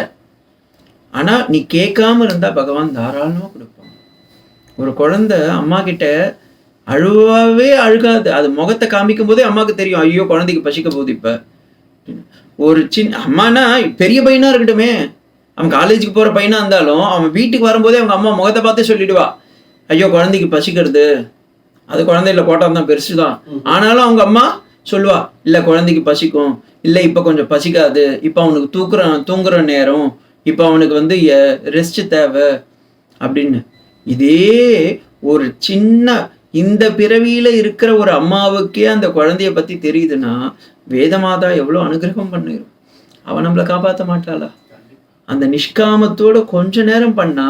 ஆனா நீ கேட்காம இருந்தா பகவான் தாராளமா கொடுப்பான். ஒரு குழந்தை அம்மா கிட்ட அழுவாவே அழுகாது, அது முகத்தை காமிக்கும் போதே அம்மாவுக்கு தெரியும், ஐயோ குழந்தைக்கு பசிக்க போகுது. இப்ப ஒரு சின்ன அம்மானா பெரிய பையனா இருக்கட்டுமே, அவன் காலேஜுக்கு போற பையனா இருந்தாலும் அவன் வீட்டுக்கு வரும்போதே அவங்க அம்மா முகத்தை பார்த்து சொல்லிடுவா, ஐயோ குழந்தைக்கு பசிக்கிறது. அது குழந்தையில கோட்டம் தான் பெருசுதான், ஆனாலும் அவங்க அம்மா சொல்லுவா, இல்ல குழந்தைக்கு பசிக்கும், இல்ல இப்ப கொஞ்சம் பசிக்காது, இப்ப அவனுக்கு தூங்குற நேரம், இப்ப அவனுக்கு வந்து ரெஸ்ட் தேவை அப்படின்னு. இதே ஒரு சின்ன இந்த பிறவியில இருக்கிற ஒரு அம்மாவுக்கே அந்த குழந்தைய பத்தி தெரியுதுன்னா வேதமாதா எவ்வளவு அனுகிரகம் பண்ணிரும். அவன் நம்மளை காப்பாற்ற மாட்டாளா? அந்த நிஷ்காமத்தோட கொஞ்ச நேரம் பண்ணா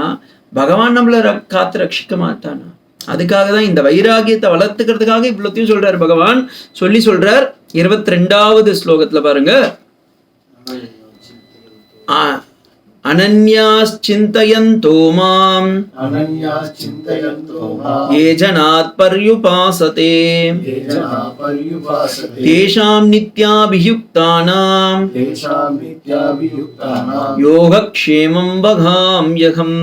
பகவான் நம்மளை காத்து ரட்சிக்க மாட்டானா? அதுக்காக தான் இந்த வைராகியத்தை வளர்த்துக்கிறதுக்காக இவ்வளோத்தையும் சொல்றாரு பகவான். சொல்றார் 22வது ஸ்லோகத்துல பாருங்க, அனன்யாஸ்சிந்தயந்தோ மாம் யே ஜனாத் பர்யுபாசதே தேஷாம் நித்யாபியுக்தானாம் யோகக்ஷேமம் வகாம்யகம்.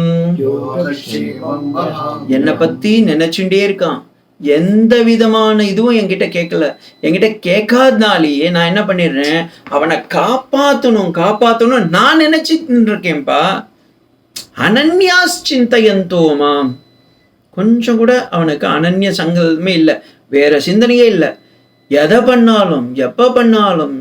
என்னை பத்தி நினைச்சுட்டே இருக்கான், எந்த விதமான இதுவும் என்கிட்ட கேட்கல. என்கிட்ட கேட்காதனாலேயே நான் என்ன பண்ணிடுறேன், அவனை காப்பாத்தணும் நான் நினைச்சிட்டு இருக்கேன்ப்பா. அனன்யாஸ் சிந்தயந்தோமாம், கொஞ்சம் கூட அவனுக்கு அனன்ய சங்கல்பமே இல்லை, வேற சிந்தனையே இல்லை. எதை பண்ணாலும் எப்ப பண்ணாலும்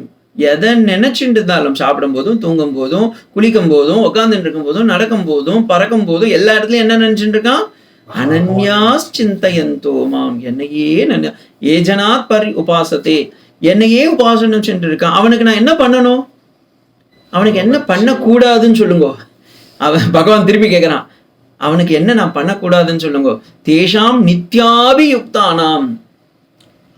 எதை நினைச்சுட்டு இருந்தாலும், சாப்பிடும் போதும் தூங்கும் போதும் குளிக்கும் போதும் உட்காந்துட்டு இருக்கும் போதும் நடக்கும் போதும் பறக்கும் போதும் எல்லா இடத்துலயும் என்ன நினைச்சுட்டு இருக்கான், அனன்யாஸ் சிந்தயந்தோ மாம், என்னையே ஏஜனாத் பரி உபாசத்தே, என்னையே உபாசனம் சென்று இருக்கான். அவனுக்கு நான் என்ன பண்ணணும், அவனுக்கு என்ன பண்ணக்கூடாதுன்னு சொல்லுங்க. அவன் பகவான் திருப்பி கேட்கிறான், அவனுக்கு என்ன நான் பண்ணக்கூடாதுன்னு சொல்லுங்க. தேஷாம் நித்யாபியுக்தானாம்,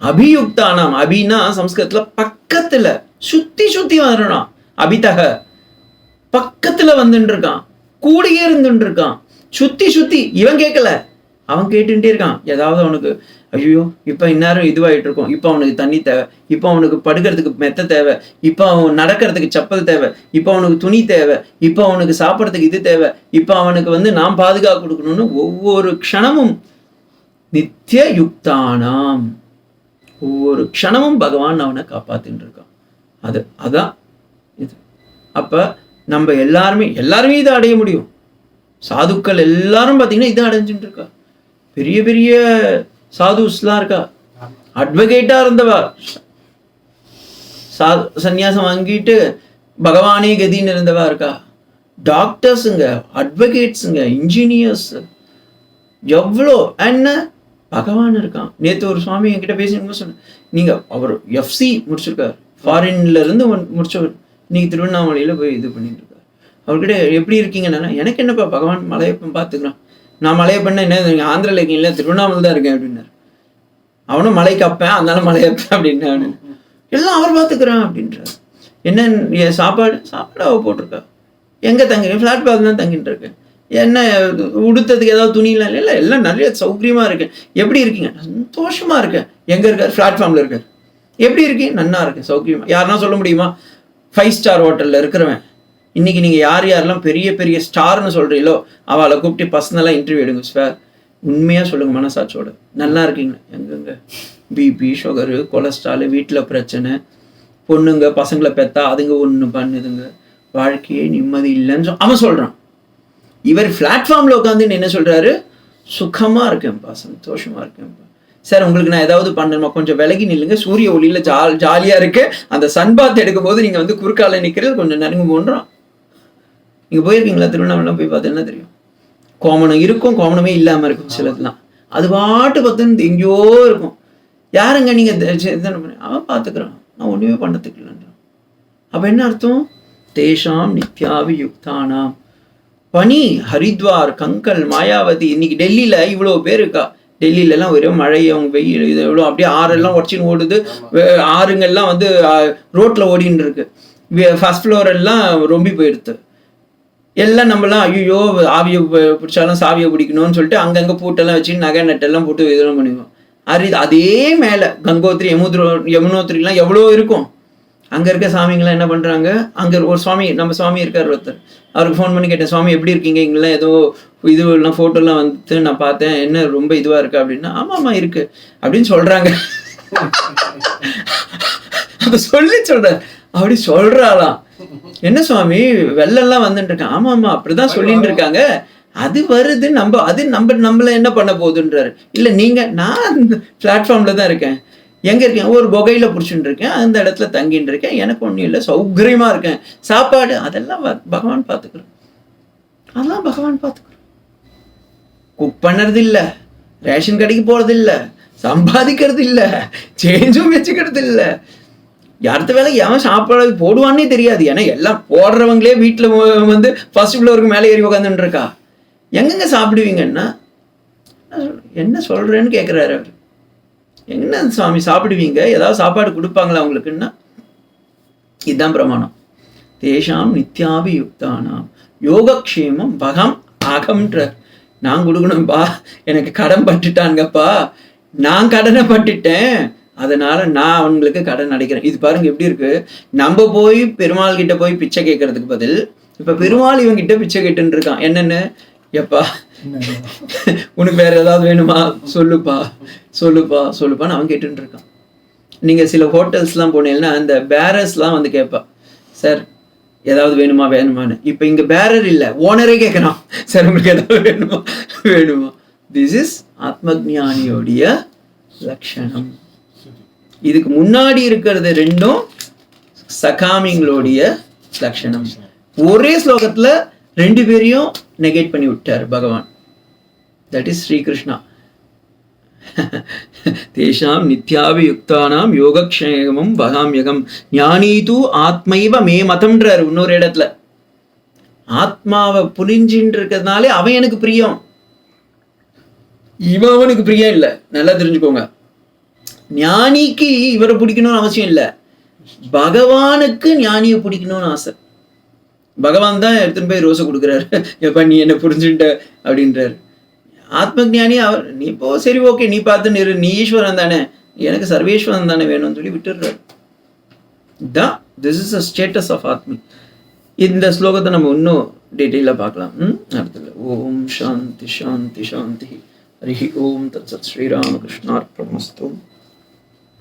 அபியுக்தானாம், அபினா சம்ஸ்கிருதத்துல பக்கத்துல சுத்தி வரணும். அபிதக பக்கத்துல வந்துட்டு இருக்கான், கூடியே இருந்துட்டு இருக்கான், சுத்தி இவன் கேட்கல, அவன் கேட்டுட்டே இருக்கான். ஏதாவது அவனுக்கு ஐயோ இப்ப இந்நேரம் இதுவாயிட்டு இருக்கும், இப்ப அவனுக்கு தண்ணி தேவை, இப்ப அவனுக்கு படுக்கிறதுக்கு மெத்த தேவை, இப்ப அவன் நடக்கிறதுக்கு செப்பல் தேவை, இப்ப அவனுக்கு துணி தேவை, இப்ப அவனுக்கு சாப்பிட்றதுக்கு இது தேவை, இப்ப அவனுக்கு வந்து நாம் பாதுகாப்பு கொடுக்கணும்னு ஒவ்வொரு க்ஷணமும் நித்திய யுக்தானாம், ஒவ்வொரு க்ஷணமும் பகவான் அவனை காப்பாத்தின்னு இருக்கான். அதான் இது. அப்ப நம்ம எல்லாருமே இதை அடைய முடியும். சாதுக்கள் எல்லாரும் பார்த்தீங்கன்னா இதை அடைஞ்சுட்டு இருக்கா. பெரிய பெரிய சாதுஸ்லாம் இருக்கா, அட்வொகேட்டா இருந்தவா, சன்னியாசம் வாங்கிட்டு பகவானே கதின்னு இருந்தவா இருக்கா. டாக்டர்ஸுங்க, அட்வொகேட்ஸுங்க, இன்ஜினியர்ஸ், எவ்வளோ என்ன பகவான் இருக்கான். நேற்று ஒரு சுவாமி என்கிட்ட பேசினு சொன்ன, நீங்க அவர் எஃப்சி முடிச்சிருக்காரு, ஃபாரின்ல இருந்து முடிச்சவர், இன்னைக்கு திருவண்ணாமலையில போய் இது பண்ணிட்டு இருக்காரு. அவர்கிட்ட எப்படி இருக்கீங்கன்னா, எனக்கு என்னப்பா பகவான் மலையப்பன் பார்த்துக்கிறான், நான் மலையப்பண்ண என்ன நீங்க ஆந்திராவில் இருக்கீங்களா, திருவண்ணாமலை தான் இருக்கேன் அப்படின்னாரு. அவனும் மலை காப்பேன் அதனால மலையப்பேன் அப்படின்னு, எல்லாம் அவர் பார்த்துக்கிறான் அப்படின்றார். என்ன சாப்பாடு அவ போட்டிருக்கா, எங்க தங்குறேன், ஃபிளாட் பாத் தான் தங்கிட்டு இருக்கேன். என்ன உடுத்ததுக்கு ஏதாவது துணியெலாம் இல்லை, எல்லாம் நிறைய சௌகரியமாக இருக்கேன். எப்படி இருக்கீங்க? சந்தோஷமாக இருக்கேன். எங்கே இருக்கார்? பிளாட்ஃபார்மில் இருக்கார். எப்படி இருக்கீங்க? நன்னா இருக்கு, சௌகரியமாக. யாருன்னா சொல்ல முடியுமா? 5 ஸ்டார் ஹோட்டலில் இருக்கிறவன் இன்றைக்கி நீங்கள் யார் யாரெல்லாம் பெரிய பெரிய ஸ்டார்னு சொல்கிறீங்களோ அவளை கூப்பிட்டு பர்சனலாக இன்டர்வியூ எடுங்க சார். உண்மையாக சொல்லுங்கள் மனசாட்சியோட, நல்லா இருக்கீங்க? எங்கெங்க பிபி, சுகரு, கொலஸ்ட்ராலு, வீட்டில் பிரச்சனை, பொண்ணுங்க பசங்களை பெற்றா அதுங்க ஒன்று பண்ணுதுங்க, வாழ்க்கையே நிம்மதி இல்லைன்னு அவன் சொல்கிறான். இவர் பிளாட்ஃபார்மில் உட்காந்து என்ன சொல்கிறாரு? சுகமாக இருக்கேன்ப்பா, சந்தோஷமாக இருக்கேன்ப்பா. சார் உங்களுக்கு நான் ஏதாவது பண்ணணுமா? கொஞ்சம் விலகி நில்லுங்க, சூரிய ஒளியில் ஜாலியாக இருக்கு. அந்த சன்பாத் எடுக்கும் போது நீங்கள் வந்து குறுக்கால நிற்கிறது கொஞ்சம் நெருங்க போன்றான். நீங்கள் போயிருக்கீங்களா? திருவண்ணாமலாம் போய் பார்த்து என்ன தெரியும்? கோமணம் இருக்கும், கோமணமே இல்லாமல் இருக்கும் சிலதுலாம். அது பாட்டு பார்த்து எங்கேயோ இருக்கும். யாருங்க நீங்கள்? அவன் பார்த்துக்கிறான், நான் ஒன்றுமே பண்ணத்துக்கு இல்லைன்றான். அப்போ என்ன அர்த்தம்? தேஷாம் நித்யாவி யுக்தானாம். பனி, ஹரித்வார், கங்கல், மாயாவதி. இன்னைக்கு டெல்லியில் இவ்வளோ பேர் இருக்கா. டெல்லியிலலாம் ஒரே மழை, அவங்க வெயில், இது எவ்வளோ அப்படியே ஆறெல்லாம் உடச்சின்னு ஓடுது. ஆறுங்கள்லாம் வந்து ரோட்டில் ஓடின்னு இருக்கு. ஃபர்ஸ்ட் ஃப்ளோர் எல்லாம் ரொம்பி போயிடுது. எல்லாம் நம்மளாம் ஐயோ ஆவியை பிடிச்சாலும் சாவியை பிடிக்கணும்னு சொல்லிட்டு அங்கங்கே பூட்டெல்லாம் வச்சு நகை நட்டெல்லாம் போட்டு இதெல்லாம் பண்ணிக்குவோம். அதே மேலே கங்கோத்திரி, யமுனோத்திரிலாம் எவ்வளோ இருக்கும். அங்கே இருக்க சாமிங்களாம் என்ன பண்ணுறாங்க? அங்கே ஒரு சுவாமி, நம்ம சுவாமி இருக்கார் ஒருத்தர், அவருக்கு ஃபோன் பண்ணி கேட்டேன், சுவாமி எப்படி இருக்கீங்க? இங்கெல்லாம் ஏதோ இதுலாம் ஃபோட்டோலாம் வந்து நான் பார்த்தேன், என்ன ரொம்ப இதுவாக இருக்கு அப்படின்னா, ஆமாம்மா இருக்கு அப்படின்னு சொல்கிறாங்க. அப்போ சொல்கிறார். அப்படி சொல்கிறாளாம். என்ன சுவாமி வெள்ளெல்லாம் வந்துட்டு இருக்கேன்? ஆமாம்மா அப்படிதான் சொல்லிட்டு இருக்காங்க. அது வருது, நம்மள என்ன பண்ண போகுதுன்றாரு. இல்லை நீங்கள், நான் பிளாட்ஃபார்மில் தான் இருக்கேன். எங்கே இருக்கேன்? ஒரு குகையில் பிடிச்சிட்டு இருக்கேன், அந்த இடத்துல தங்கிட்டு இருக்கேன், எனக்கு ஒன்றும் இல்லை, சௌகரியமாக இருக்கேன். சாப்பாடு அதெல்லாம் பகவான் பார்த்துக்கிறோம். அதெல்லாம் பகவான் பார்த்துக்கிறோம். குக் பண்ணுறது இல்லை, ரேஷன் கடைக்கு போகிறது இல்லை, சம்பாதிக்கிறது இல்லை, சேஞ்சும் வச்சுக்கிறது இல்லை. அடுத்த வேலை எவன் சாப்பாடு போடுவான்னே தெரியாது. ஏன்னா எல்லாம் போடுறவங்களே வீட்டில் வந்து ஃபர்ஸ்ட் ஃப்ளோருக்கு மேலே ஏறி உட்காந்துட்டு இருக்கா. எங்கெங்க சாப்பிடுவீங்கன்னா, என்ன சொல்கிறேன்னு கேட்குறாரு அவர். என்ன சுவாமி சாப்பிடுவீங்க? ஏதாவது சாப்பாடு கொடுப்பாங்களா அவங்களுக்குன்னா? இதுதான் பிரமாணம். தேஷாம் நித்யாபி யுக்தானாம் யோகக்ஷேமம் பகம் அகம்ன்ற. நான் கொடுக்கணும்பா, எனக்கு கடன் பட்டுட்டாங்கப்பா, நான் கடனை பட்டுட்டேன், அதனால நான் அவங்களுக்கு கடன் அடைக்கிறேன். இது பாருங்க எப்படி இருக்கு. நம்ம போய் பெருமாள் கிட்ட போய் பிச்சை கேட்கறதுக்கு பதில் இப்ப பெருமாள் இவங்க கிட்ட பிச்சை கேட்டுன்னு இருக்கான். என்னன்னு? எப்பா உனக்கு வேற ஏதாவது வேணுமா? சொல்லுப்பா சொல்லுப்பா சொல்லுப்பான்னு அவன் கேட்டுட்டு இருக்கான். நீங்க சில ஹோட்டல்ஸ்லாம் போனீங்கன்னா அந்த பேரர்ஸ்லாம் வந்து கேட்பா, சார் ஏதாவது வேணுமா வேணுமான்னு. இப்ப இங்க பேரர் இல்ல, ஓனரே கேட்கறான், சார் உங்களுக்கு ஏதாவது வேணுமா வேணுமா. திஸ் இஸ் ஆத்மஜானியோடைய லட்சணம். இதுக்கு முன்னாடி இருக்கிறது ரெண்டும் சகாமிங்களுடைய லட்சணம். ஒரே ஸ்லோகத்துல ரெண்டு பேரையும் நெகேட் பண்ணி விட்டார் பகவான். That is Srikrishna. தேஷாம் நித்யாபி யுக்தானாம் யோகக்ஷேமம் வகாம்யகம் ஞானீது ஆத்மைவ மே மதம்ன்றார் இன்னொரு இடத்துல. ஆத்மாவை புரிஞ்சின்னு இருக்கிறதுனாலே அவன் எனக்கு பிரியம், இவன் அவனுக்கு பிரியம் இல்லை. நல்லா தெரிஞ்சுக்கோங்க. ஞானிக்கு இவரை பிடிக்கணும்னு அவசியம் இல்லை, பகவானுக்கு ஞானியை பிடிக்கணும்னு ஆசை. பகவான் தான் எடுத்துன்னு போய் ரோசை கொடுக்குறாரு, எப்ப நீ என்ன புரிஞ்சுட்ட அப்படின்றாரு. ஆத்ம ஜானி அவர், நீ போ சரி ஓகே, நீ பார்த்து நிறு, நீ ஈஸ்வரன் தானே, எனக்கு சர்வேஸ்வரன் தானே வேணும்னு சொல்லி விட்டுடுறாரு. தான் this is a status of ஆத்மி. இந்த ஸ்லோகத்தை நம்ம இன்னும் டீட்டெயிலாக பார்க்கலாம் அடுத்தது. ஓம் சாந்தி சாந்தி சாந்தி. ஹரி ஓம் தத் சத். ஸ்ரீராமகிருஷ்ணார்ப்பணமஸ்து.